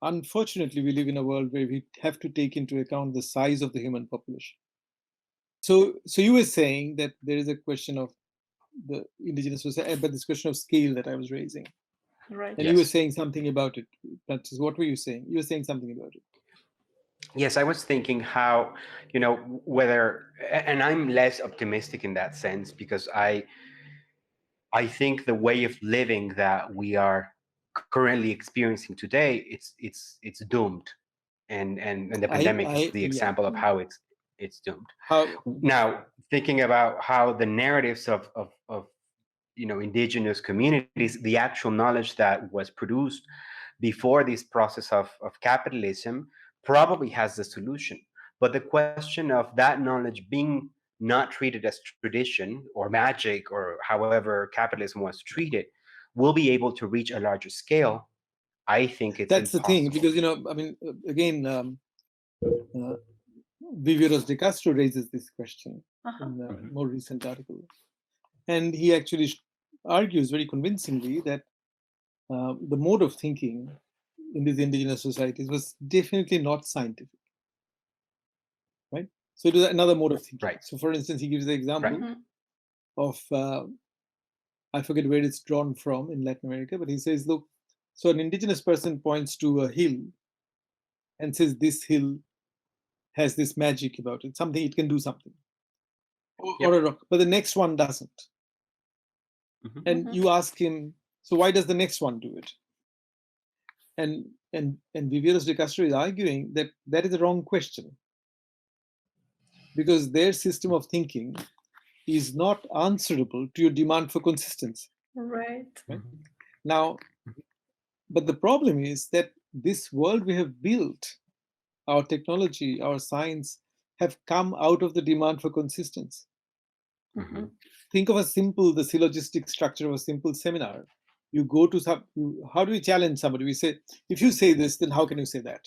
unfortunately we live in a world where we have to take into account the size of the human population. So you were saying that there is a question of the indigenous society, but this question of scale that I was raising. Right. And you were saying something about it. Francis, what were you saying? You were saying something about it. Yes, I was thinking how, whether, and I'm less optimistic in that sense, because I think the way of living that we are currently experiencing today, it's doomed, and the pandemic is the example of how it's doomed. Now, thinking about how the narratives of indigenous communities, the actual knowledge that was produced before this process of capitalism probably has the solution. But the question of that knowledge being not treated as tradition or magic or however capitalism was treated will be able to reach a larger scale. I think it's that's impossible. The thing, because I mean, again, Viveros de Castro raises this question in a more recent article, and he actually argues very convincingly that the mode of thinking in these indigenous societies was definitely not scientific, right? So it was another mode of thinking. Right. So, for instance, he gives the example of I forget where it's drawn from in Latin America, but he says, look, so an indigenous person points to a hill and says this hill has this magic about it, something it can do something, or a rock, but the next one doesn't. And you ask him, so why does the next one do it? And Viveros de Castro is arguing that that is the wrong question, because their system of thinking is not answerable to your demand for consistency. Right. Now, but the problem is that this world we have built, our technology, our science, have come out of the demand for consistency. Think of the syllogistic structure of a simple seminar. You go to how do we challenge somebody? We say, if you say this, then how can you say that?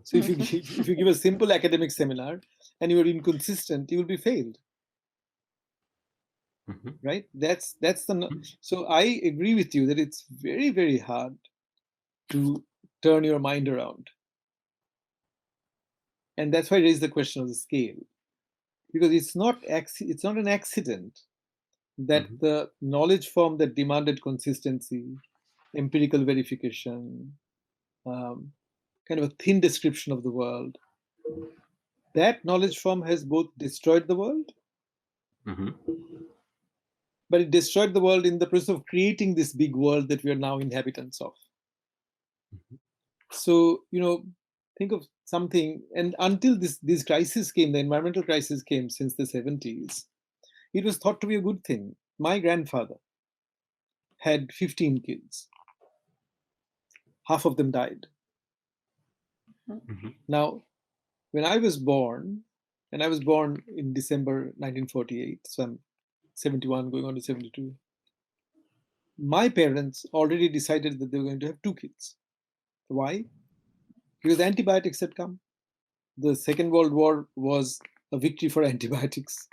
So if you give a simple academic seminar and you are inconsistent, you will be failed. Right? That's the. So I agree with you that it's very, very hard to turn your mind around. And that's why I raised the question of the scale, because it's not an accident that the knowledge form that demanded consistency, empirical verification, kind of a thin description of the world, That knowledge form has both destroyed the world, Mhm. but it destroyed the world in the process of creating this big world that we are now inhabitants of. So, think of something, and until this crisis came, the environmental crisis came since the 70s, it was thought to be a good thing. My grandfather had 15 kids. Half of them died. Mhm. Now, when I was born, and I was born in December 1948, so I'm 71 going on to 72, my parents already decided that they were going to have two kids. Why? Because antibiotics had come. The Second World War was a victory for antibiotics.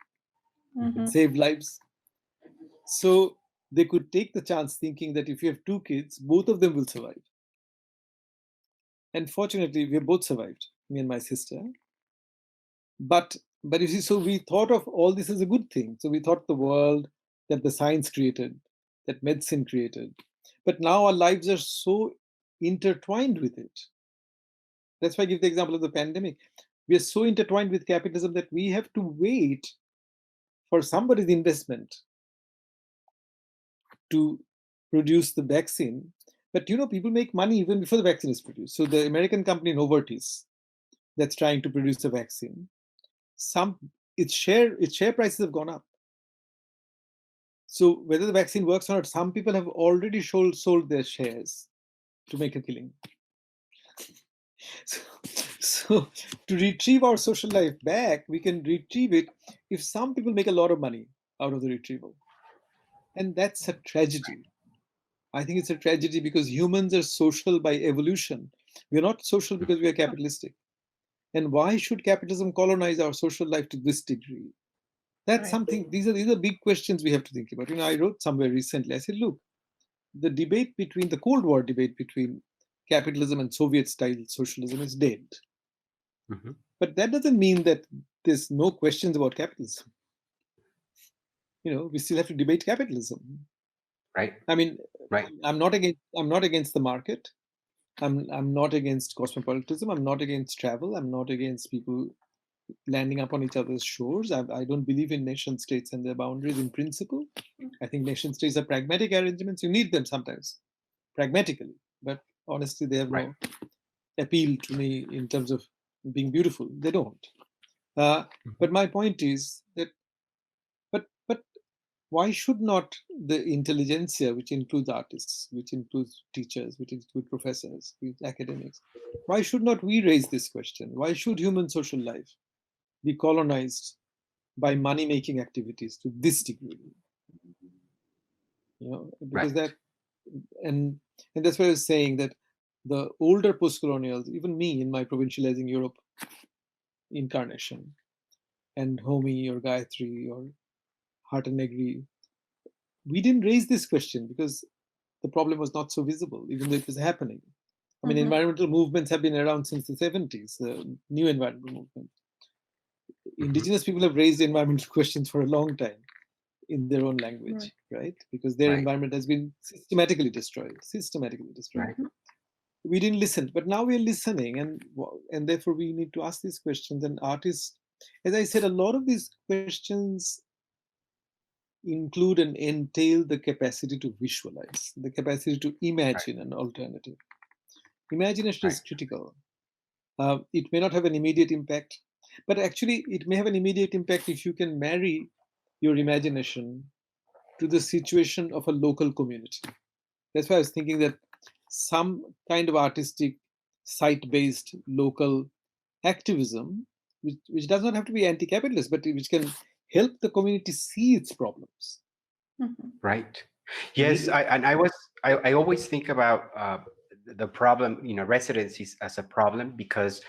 Mhm. It saved lives. So they could take the chance thinking that if you have two kids, both of them will survive. And fortunately, we have both survived, me and my sister. But you see, so we thought of all this as a good thing. So we thought the world that the science created, that medicine created. But now our lives are so intertwined with it. That's why I give the example of the pandemic. We are so intertwined with capitalism that we have to wait for somebody's investment to produce the vaccine. But people make money even before the vaccine is produced. So the American company Novartis that's trying to produce a vaccine, its share prices have gone up. So whether the vaccine works or not, some people have already sold their shares to make a killing. So to retrieve our social life back, we can retrieve it if some people make a lot of money out of the retrieval. And that's a tragedy. I think it's a tragedy because humans are social by evolution. We're not social because we are capitalistic. And why should capitalism colonize our social life to this degree? That's Right. something, these are big questions we have to think about. I wrote somewhere recently, I said, look, the Cold War debate between capitalism and Soviet style socialism is dead. Mhm. But that doesn't mean that there's no questions about capitalism. We still have to debate capitalism. Right. I mean, Right. I'm not against the market. I'm not against cosmopolitanism. I'm not against travel. I'm not against people landing up on each other's shores. I don't believe in nation states and their boundaries in principle. I think nation states are pragmatic arrangements. You need them sometimes, pragmatically. But honestly, they have Right. no appeal to me in terms of being beautiful. They don't. But my point is that, but why should not the intelligentsia, which includes artists, which includes teachers, which includes professors, with academics, why should not we raise this question? Why should human social life be colonized by money-making activities to this degree? Because Right. that, and that's why I was saying that the older post-colonials, even me in my provincializing Europe incarnation, and Homi or Gayatri or Hart and Negri, we didn't raise this question because the problem was not so visible, even though it was happening. I mean, Mhm. environmental movements have been around since the 70s, the new environmental movement. Mhm. Indigenous people have raised environmental questions for a long time in their own Right. language, right? Because their Right. environment has been systematically destroyed, systematically destroyed. Right. Mhm. We didn't listen, but now we're listening, and therefore we need to ask these questions. And artists, as I said, a lot of these questions include and entail the capacity to visualize, the capacity to Right. imagine an alternative. Imagination Right. is critical. It may not have an immediate impact, but actually, it may have an immediate impact if you can marry your imagination to the situation of a local community. That's why I was thinking that some kind of artistic, site based local activism, which does not have to be anti capitalist, but which can help the community see its problems. Mhm. Right. And Yes, I always think about the problem, residencies as a problem because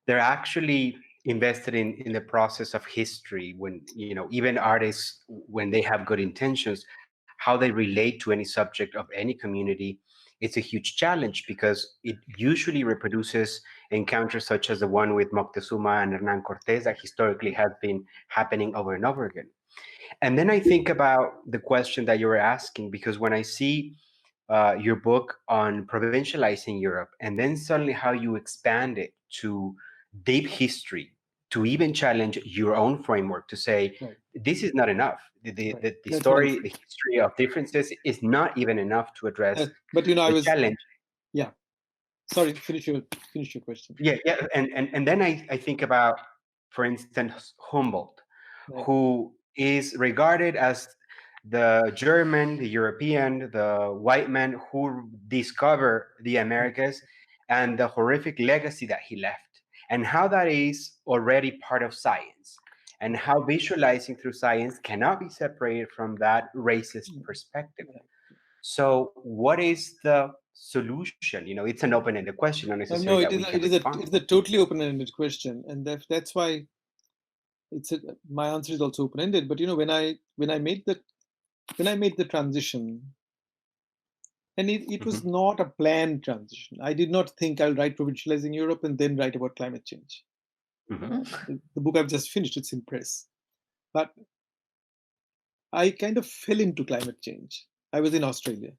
they're actually invested in the process of history when, even artists, when they have good intentions, how they relate to any subject of any community, it's a huge challenge because it usually reproduces encounters such as the one with Moctezuma and Hernan Cortez that historically has been happening over and over again. And then I think about the question that you were asking, because when I see your book on provincializing Europe, and then suddenly how you expand it to deep history, to even challenge your own framework to say, Right. this is not enough. The Right. the That's what I'm story, saying. the history of differences is not even enough to address But I the was, challenge. yeah. Sorry, finish your question. Yeah. And then I think about, for instance, Humboldt, Right. who is regarded as the German, the European, the white man who discovered the Americas, and the horrific legacy that he left, and how that is already part of science, and how visualizing through science cannot be separated from that racist perspective. So, what is the solution? It's an open-ended question, not No, necessarily that we can respond. it's a totally open-ended question, and that's why my answer is also open-ended. But when I made the transition, and it was Mhm. not a planned transition. I did not think I'll write Provincializing Europe and then write about climate change. Mhm. The book I've just finished, it's in press. But I kind of fell into climate change. I was in Australia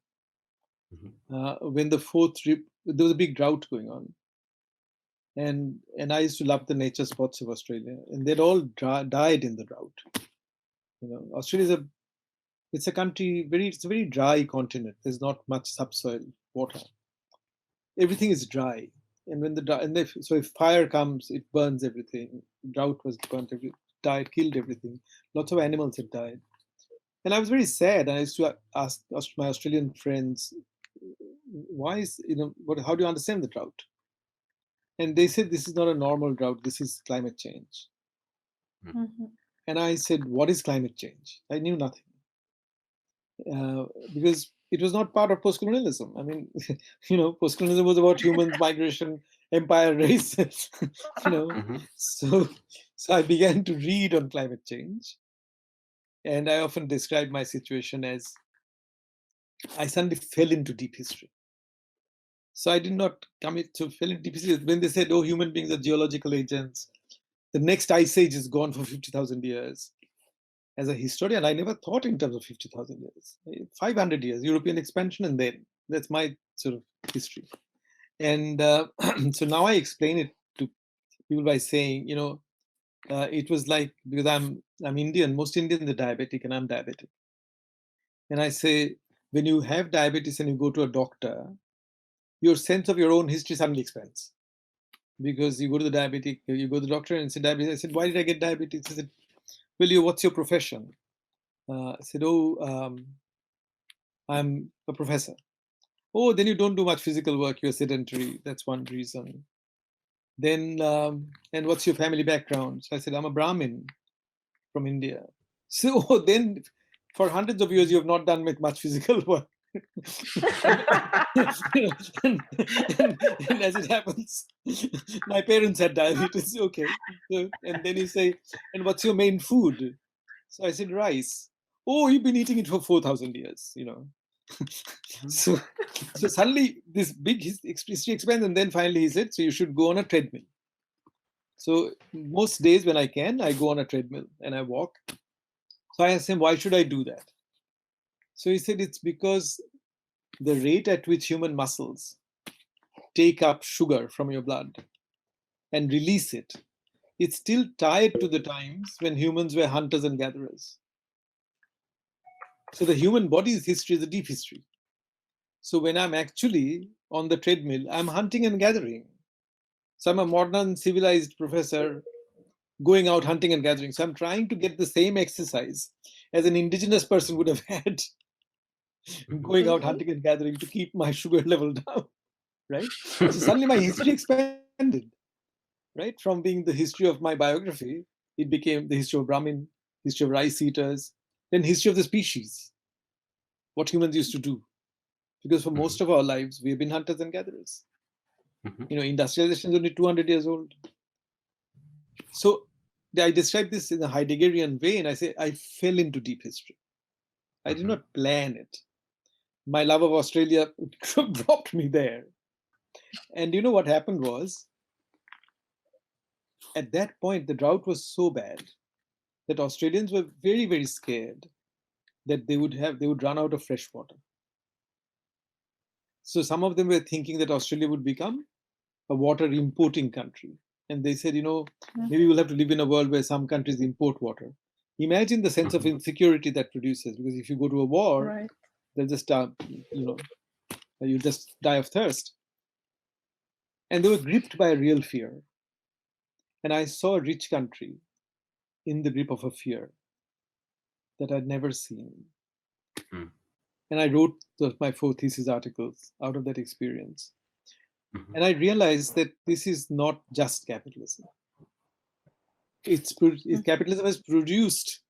when there was a big drought going on, and I used to love the nature spots of Australia, and they'd all died in the drought. Australia it's a country it's a very dry continent. There's not much subsoil water. Everything is dry, and so if fire comes, it burns everything. Drought was burnt killed everything. Lots of animals had died, and I was very sad. And I used to ask my Australian friends, why is how do you understand the drought? And they said this is not a normal drought. This is climate change. Mhm. And I said, what is climate change? I knew nothing. Because it was not part of post-colonialism. I mean, post-colonialism was about humans, migration, empire, race. you know, Mhm. so I began to read on climate change, and I often describe my situation as I suddenly fell into deep history. So I did not commit to fell into deep history. When they said, "Oh, human beings are geological agents," the next ice age is gone for 50,000 years. As a historian, I never thought in terms of 50,000 years. 500 years, European expansion, and then that's my sort of history. And so now I explain it to people by saying, it was like, because I'm Indian, most Indians are diabetic, and I'm diabetic. And I say, when you have diabetes and you go to a doctor, your sense of your own history suddenly expands. Because you go to the doctor and say diabetes. I said, why did I get diabetes? He said, well, what's your profession? I said, I'm a professor. Oh, then you don't do much physical work. You're sedentary. That's one reason. Then, and what's your family background? So I said, I'm a Brahmin from India. So then, for hundreds of years, you have not done much physical work. and as it happens, my parents had diabetes. Okay. So, and then you say, and what's your main food? So I said, rice. Oh, you've been eating it for 4,000 years, so, so suddenly this big history expands, and then finally he said, so you should go on a treadmill. So most days when I can, I go on a treadmill and I walk. So I asked him, why should I do that? So he said, it's because the rate at which human muscles take up sugar from your blood and release it, it's still tied to the times when humans were hunters and gatherers. So the human body's history is a deep history. So when I'm actually on the treadmill, I'm hunting and gathering. So I'm a modern civilized professor going out hunting and gathering. So I'm trying to get the same exercise as an indigenous person would have had going out hunting and gathering to keep my sugar level down, right? So suddenly my history expanded, right? From being the history of my biography, it became the history of Brahmin, history of rice eaters, then history of the species, what humans used to do. Because for most of our lives, we have been hunters and gatherers. Industrialization is only 200 years old. So I describe this in a Heideggerian way, and I say I fell into deep history. I did not plan it. My love of Australia dropped me there. And you know what happened was, at that point, the drought was so bad that Australians were very, very scared that they would run out of fresh water. So some of them were thinking that Australia would become a water importing country. And they said, maybe we'll have to live in a world where some countries import water. Imagine the sense of insecurity that produces, because if you go to a war, Right. they'll just, you just die of thirst. And they were gripped by a real fear. And I saw a rich country in the grip of a fear that I'd never seen. And I wrote my 4 thesis articles out of that experience. And I realized that this is not just capitalism. Capitalism has produced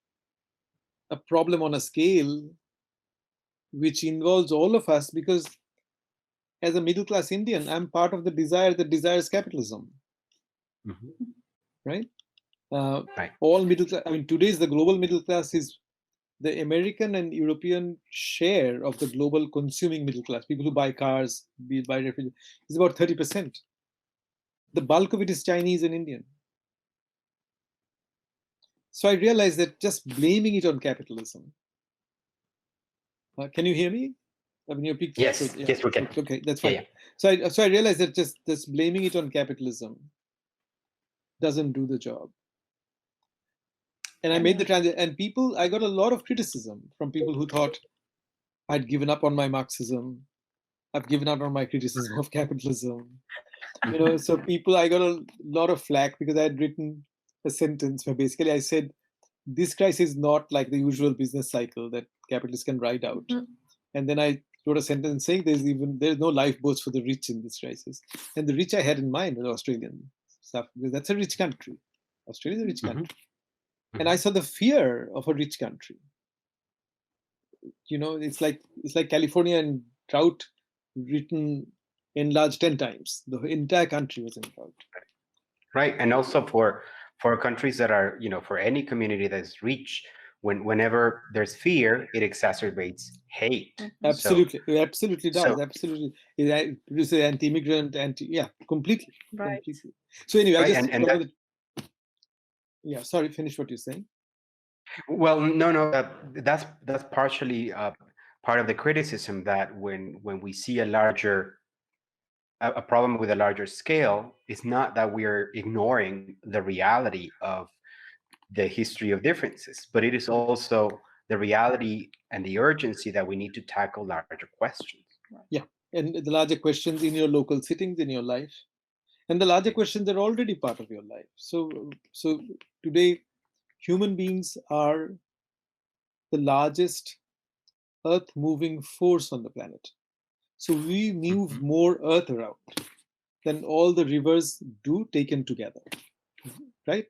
a problem on a scale which involves all of us, because as a middle-class Indian, I'm part of the desire that desires capitalism. Right? Right. All middle class, today's the global middle class is the American and European share of the global consuming middle class, people who buy cars, buy refrigerators, is about 30%. The bulk of it is Chinese and Indian. So I realized that just blaming it on capitalism. Can you hear me? Your picture. Yes, yes, we can. Okay, that's fine. Yeah. So I realized that just blaming it on capitalism doesn't do the job. And I made the transition, and I got a lot of criticism from people who thought I'd given up on my Marxism. I've given up on my criticism of capitalism. So I got a lot of flack because I had written a sentence where basically I said, this crisis is not like the usual business cycle that capitalists can ride out. And then I wrote a sentence saying there's no lifeboats for the rich in this crisis. And the rich I had in mind was Australian stuff, because that's a rich country. Australia is a rich country. And I saw the fear of a rich country. It's like California and drought enlarged 10 times. The entire country was in drought. Right. And also for countries that are, for any community that's rich, whenever there's fear, it exacerbates hate. Absolutely. It absolutely does. Absolutely. It produces anti-immigrant, completely. Right. Completely. So anyway, Right, sorry, finish what you're saying. Well, no, that's partially part of the criticism, that when we see a problem with a larger scale, it's not that we're ignoring the reality of the history of differences, but it is also the reality and the urgency that we need to tackle larger questions. Yeah, and the larger questions in your local settings, in your life, and the larger questions are already part of your life. So today, human beings are the largest earth-moving force on the planet. So we move more earth around than all the rivers do taken together, right?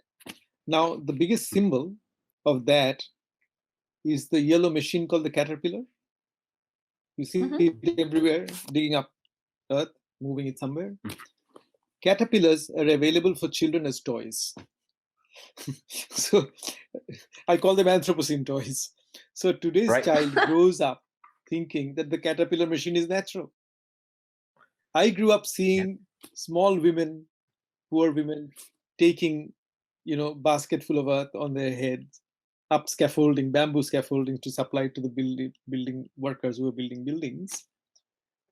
Now, the biggest symbol of that is the yellow machine called the caterpillar. You see it everywhere, digging up earth, moving it somewhere. Caterpillars are available for children as toys. So I call them Anthropocene toys. So today's child grows up thinking that the caterpillar machine is natural. I grew up seeing small women, poor women, taking, basket full of earth on their heads, up scaffolding, bamboo scaffolding to supply to the building workers who were building buildings.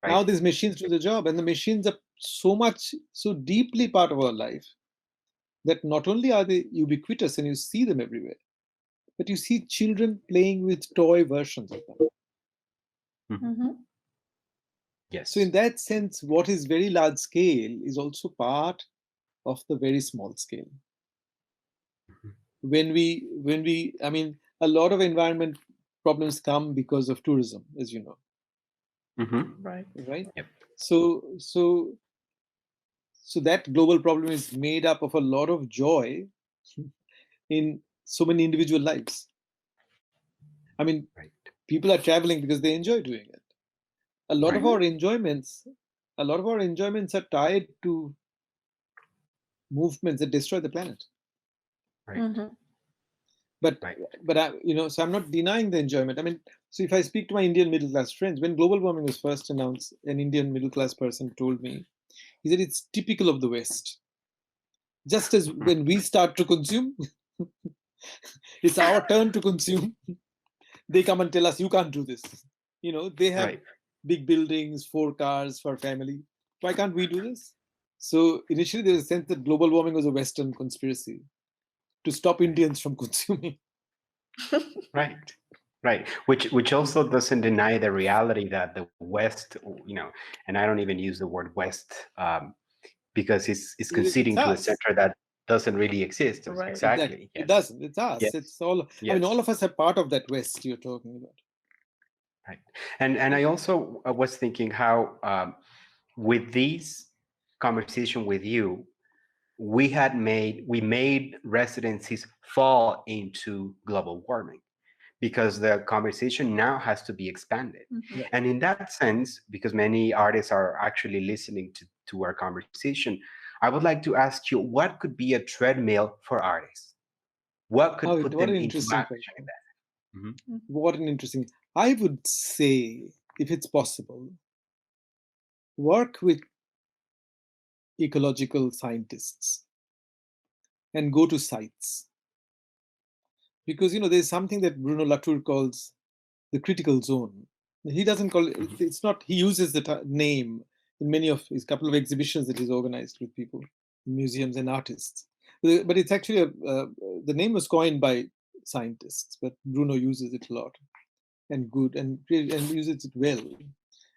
Right. Now these machines do the job, and the machines are so deeply part of our life that not only are they ubiquitous and you see them everywhere, but you see children playing with toy versions of them. Yes. So in that sense, what is very large scale is also part of the very small scale. When we, a lot of environment problems come because of tourism, as you know. Right. Yep. So that global problem is made up of a lot of joy in so many individual lives. People are traveling because they enjoy doing it. A lot of our enjoyments are tied to movements that destroy the planet. Right. But so I'm not denying the enjoyment. So if I speak to my Indian middle class friends, when global warming was first announced, an Indian middle class person told me, he said it's typical of the West. Just as when we start to consume, it's our turn to consume. They come and tell us, you can't do this. They have big buildings, 4 cars for family. Why can't we do this? So initially there was a sense that global warming was a Western conspiracy to stop Indians from consuming. Right. Right. Which also doesn't deny the reality that the West, and I don't even use the word West because it's It's conceding to a us. center that doesn't really exist. Right. Exactly. Exactly. It Yes. doesn't. It's us. Yes. It's all. I mean, Yes. all of us are part of that West you're talking about. Right. And I also was thinking how with this conversation with you, we made residencies fall into global warming because the conversation now has to be expanded. Mhm. Yeah. And in that sense, because many artists are actually listening to our conversation, I would like to ask you, what could be a treadmill for artists? What could Oh, put what them an into interesting action in question. that? Mhm. What an interesting. I would say, if it's possible, work with ecological scientists and go to sites. Because, there's something that Bruno Latour calls the critical zone. He doesn't call it, Mhm. it's not, he uses the name in many of his couple of exhibitions that he's organized with people, museums and artists. But it's actually, the name was coined by scientists, but Bruno uses it a lot and good and uses it well.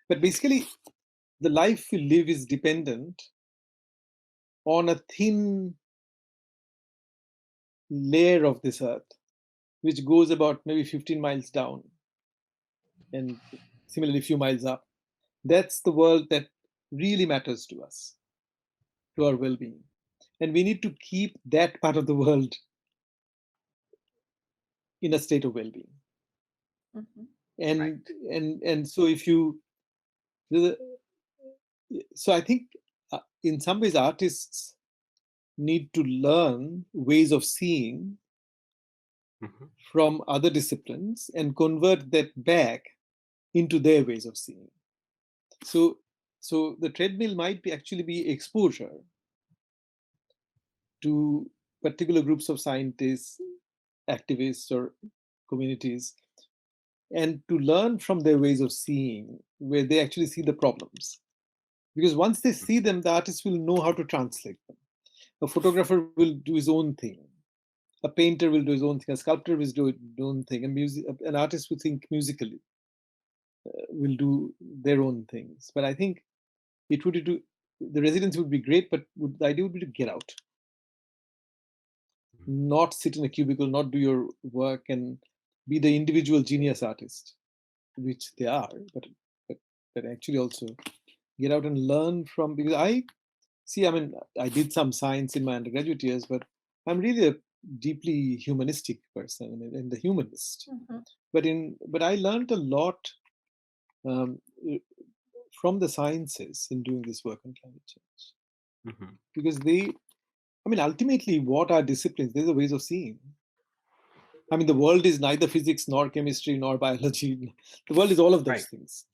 But basically, the life we live is dependent on a thin layer of this earth, which goes about maybe 15 miles down and similarly a few miles up. That's the world that really matters to us, to our well-being. And we need to keep that part of the world in a state of well-being. Mhm. Right. And so if you, so I think in some ways artists need to learn ways of seeing Mhm. from other disciplines and convert that back into their ways of seeing. So, so the treadmill might be actually be exposure to particular groups of scientists, activists, or communities, and to learn from their ways of seeing, where they actually see the problems. Because once they see them, the artist will know how to translate them. A photographer will do his own thing. A painter will do his own thing. A sculptor will do his own thing. An artist will think musically, will do their own things. But I think it would do the residency would be great, but the idea would be to get out, not sit in a cubicle, not do your work, and be the individual genius artist, which they are, but, but actually also get out and learn from, because I see, I mean, I did some science in my undergraduate years, but I'm really a deeply humanistic person and a humanist. Mhm. But I learned a lot um, from the sciences in doing this work on climate change, Mhm. because they, I mean, ultimately, what are disciplines? There's a ways of seeing. I mean, the world is neither physics nor chemistry nor biology. The world is all of those Right. things,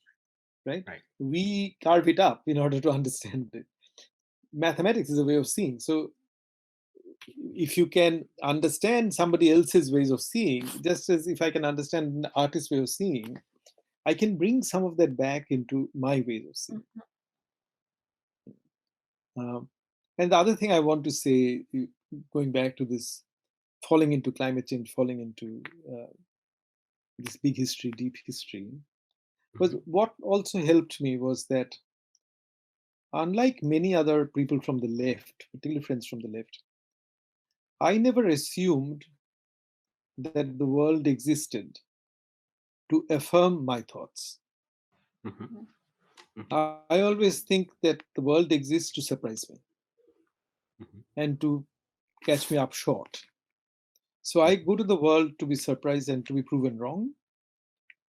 right? Right. We carve it up in order to understand it. Mathematics is a way of seeing. So if you can understand somebody else's ways of seeing, just as if I can understand an artist's way of seeing, I can bring some of that back into my ways of seeing. Mhm. Um, and the other thing I want to say, going back to this falling into climate change, falling into this big history, deep history, was Mhm. what also helped me was that unlike many other people from the left, particularly friends from the left, I never assumed that the world existed to affirm my thoughts. Mhm. Mhm. Mhm. I always think that the world exists to surprise me Mhm. and to catch me up short. So I Mhm. go to the world to be surprised and to be proven wrong.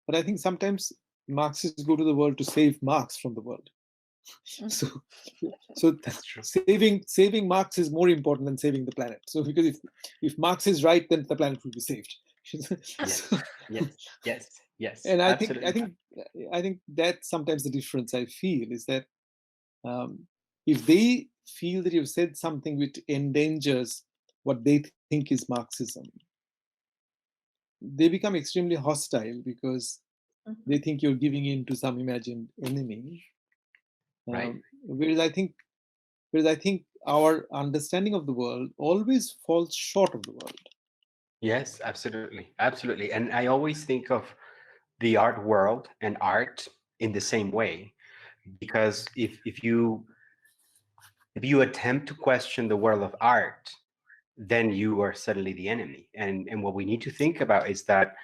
But I think sometimes Marxists go to the world to save Marx from the world. So, Mhm. so That's true. saving Marx is more important than saving the planet. So because if Marx is right, then the planet will be saved. Yes. So, Yes. Yes. Yes. and Absolutely. I think that's sometimes the difference I feel is that if they feel that you've said something which endangers what they think is Marxism, they become extremely hostile because they Mhm. think you're giving in to some imagined enemy. Right. Whereas I think Whereas I think our understanding of the world always falls short of the world. Yes, absolutely. Absolutely. And I always think of the art world and art in the same way, because if you attempt to question the world of art, then you are suddenly the enemy. And what we need to think about is that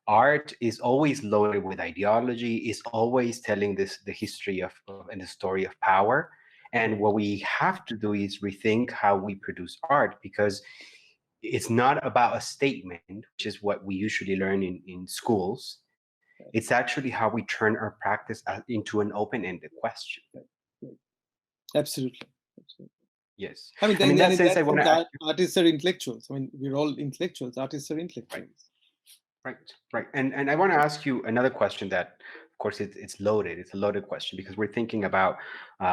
art is always loaded with ideology, is always telling the history of and the story of power. And what we have to do is rethink how we produce art, because it's not about a statement, which is what we usually learn in schools. It's actually how we turn our practice into an open-ended question. Absolutely. Absolutely. Yes. I mean, And in that in sense, that I want to sense, artists are intellectuals. I mean, we're all intellectuals. Artists are intellectuals. Right, right. And I want to ask you another question that, of course, it's loaded. It's a loaded question, because we're thinking about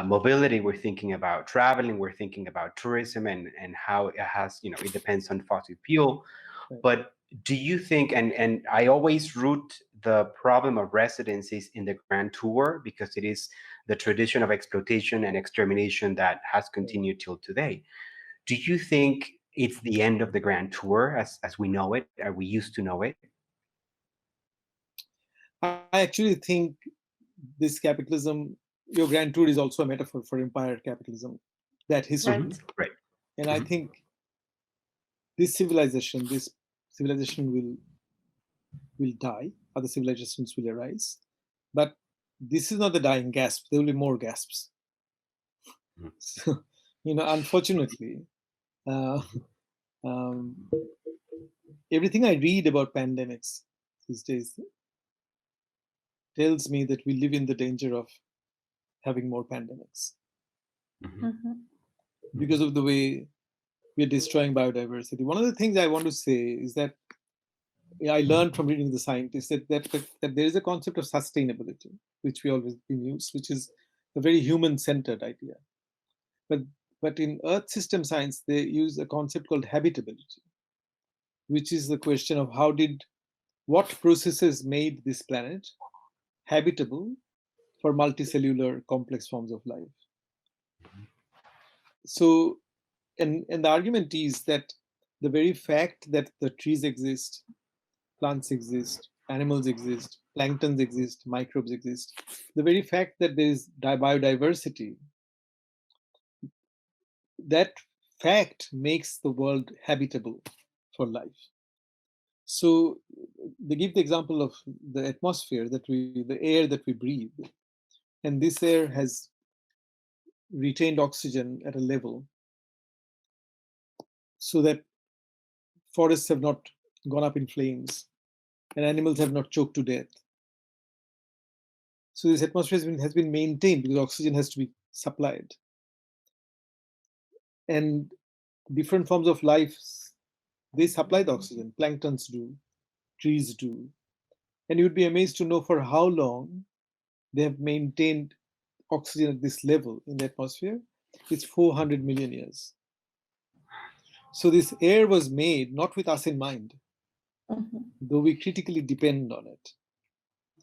mobility, we're thinking about traveling, we're thinking about tourism, and how it has, it depends on fossil fuel. Right. But do you think, and I always root the problem of residencies in the Grand Tour, because it is the tradition of exploitation and extermination that has continued till today. Do you think it's the end of the Grand Tour as we know it, as we used to know it? I actually think this capitalism, your Grand Tour is also a metaphor for empire capitalism, that history. Right. Right. And I think this civilization will die, other civilizations will arise. But this is not the dying gasp, there will be more gasps. So, unfortunately, um, everything I read about pandemics these days tells me that we live in the danger of having more pandemics because of the way we're destroying biodiversity. One of the things I want to say is that I learned from reading the scientists that there is a concept of sustainability, which we always been used, which is a very human-centered idea. But in Earth system science, they use a concept called habitability, which is the question of what processes made this planet habitable for multicellular complex forms of life. So, and the argument is that the very fact that the trees exist, plants exist, animals exist, planktons exist, microbes exist, the very fact that there is biodiversity, that fact makes the world habitable for life. So they give the example of the atmosphere the air that we breathe. And this air has retained oxygen at a level so that forests have not gone up in flames and animals have not choked to death. So this atmosphere has been maintained because oxygen has to be supplied. And different forms of life, they supply the oxygen. Planktons do, trees do. And you would be amazed to know for how long they have maintained oxygen at this level in the atmosphere. It's 400 million years. So this air was made not with us in mind, though we critically depend on it.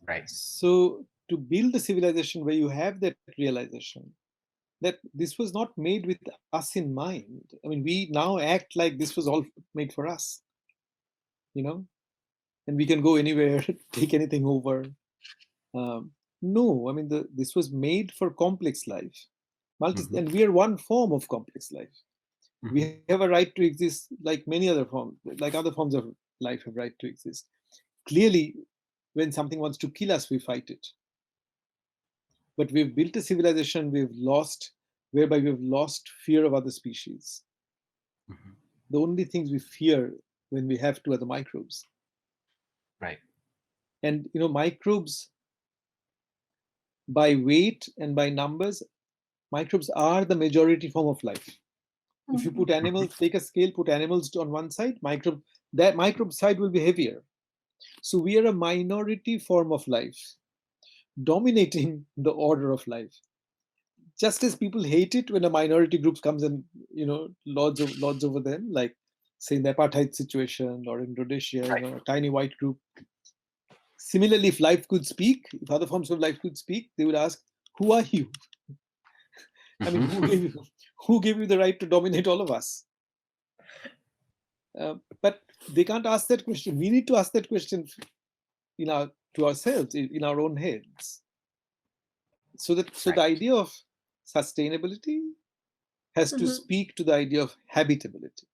Right. So to build a civilization where you have that realization that this was not made with us in mind. I mean, we now act like this was all made for us, and we can go anywhere, take anything over. No, I mean, this was made for complex life. And we are one form of complex life. We have a right to exist like many other forms, like other forms of life have right to exist. Clearly, when something wants to kill us, we fight it. But we've built a civilization whereby we've lost fear of other species. The only things we fear when we have to are the microbes. Right. And microbes, by weight and by numbers, microbes are the majority form of life. If you put animals, take a scale, put animals on one side, that microbe side will be heavier. So we are a minority form of life, dominating the order of life. Just as people hate it when a minority group comes and lords over them, like say in the apartheid situation or in Rhodesia, a tiny white group. Similarly, if life could speak, if other forms of life could speak, they would ask, "Who are you? I mean, who gave you the right to dominate all of us? But they can't ask that question. We need to ask that question to ourselves, in our own heads. So the idea of sustainability has to speak to the idea of habitability.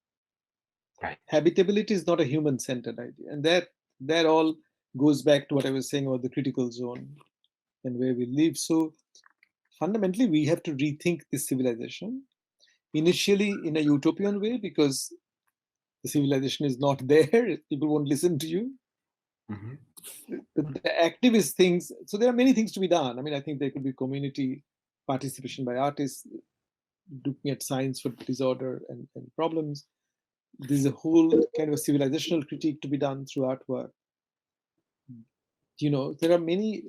Right. Habitability is not a human-centered idea. And that all goes back to what I was saying about the critical zone and where we live. So fundamentally, we have to rethink this civilization, initially in a utopian way, because the civilization is not there. People won't listen to you. Mm-hmm. The activist things, so there are many things to be done. I mean, I think there could be community participation by artists, looking at science for disorder and problems. There's a whole kind of a civilizational critique to be done through artwork. There are many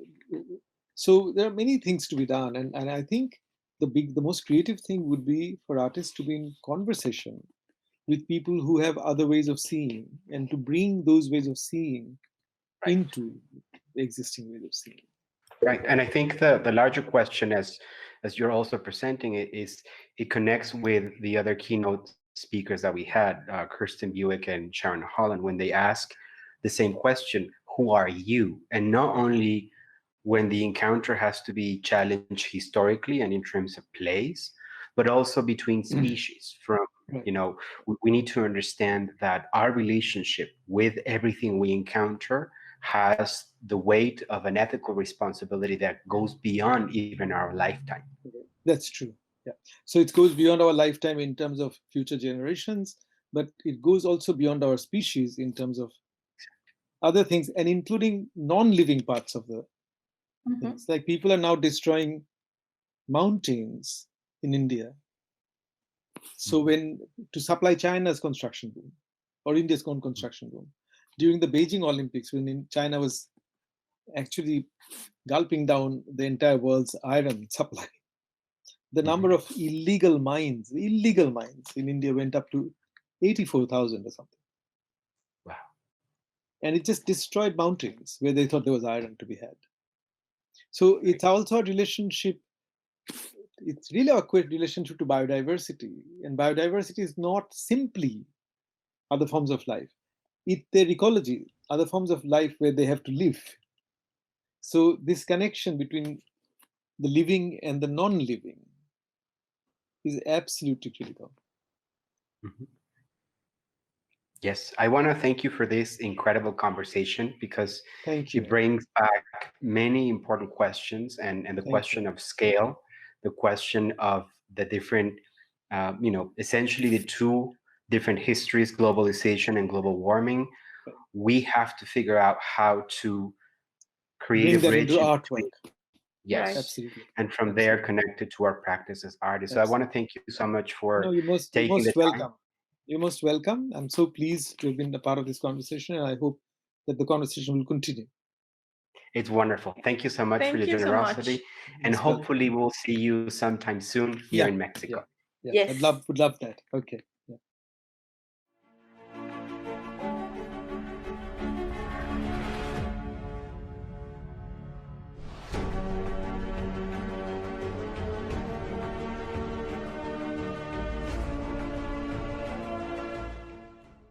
things to be done. And I think the most creative thing would be for artists to be in conversation with people who have other ways of seeing, and to bring those ways of seeing into the existing ways of seeing. Right. And I think the larger question, as you're also presenting it, is it connects with the other keynote speakers that we had, Kirsten Buick and Sharon Holland, when they ask the same question, who are you? And not only when the encounter has to be challenged historically and in terms of place, but also between species. From, we need to understand that our relationship with everything we encounter has the weight of an ethical responsibility that goes beyond even our lifetime. That's true. Yeah. So it goes beyond our lifetime in terms of future generations, but it goes also beyond our species in terms of other things, and including non-living parts of the things. Like, people are now destroying mountains in India. So to supply China's construction boom, or India's own construction boom. During the Beijing Olympics, when China was actually gulping down the entire world's iron supply, the number of illegal mines in India went up to 84,000 or something. Wow. And it just destroyed mountains where they thought there was iron to be had. So it's also a relationship, it's really a quick relationship to biodiversity. And biodiversity is not simply other forms of life. It's their ecology, other forms of life where they have to live. So this connection between the living and the non-living is absolutely critical. Mm-hmm. Yes, I want to thank you for this incredible conversation, because it brings back many important questions, and the question of scale, the question of the different, essentially the two different histories, globalization and global warming. We have to figure out how to create bring that into artwork. Yes, Right. Absolutely. And from there, connected to our practice as artists. So I want to thank you so much for taking the time. You're most welcome. I'm so pleased to have been a part of this conversation, and I hope that the conversation will continue. It's wonderful. Thank you so much for your generosity. And hopefully we'll see you sometime soon here in Mexico. Yeah. Yes. Would love that. Okay.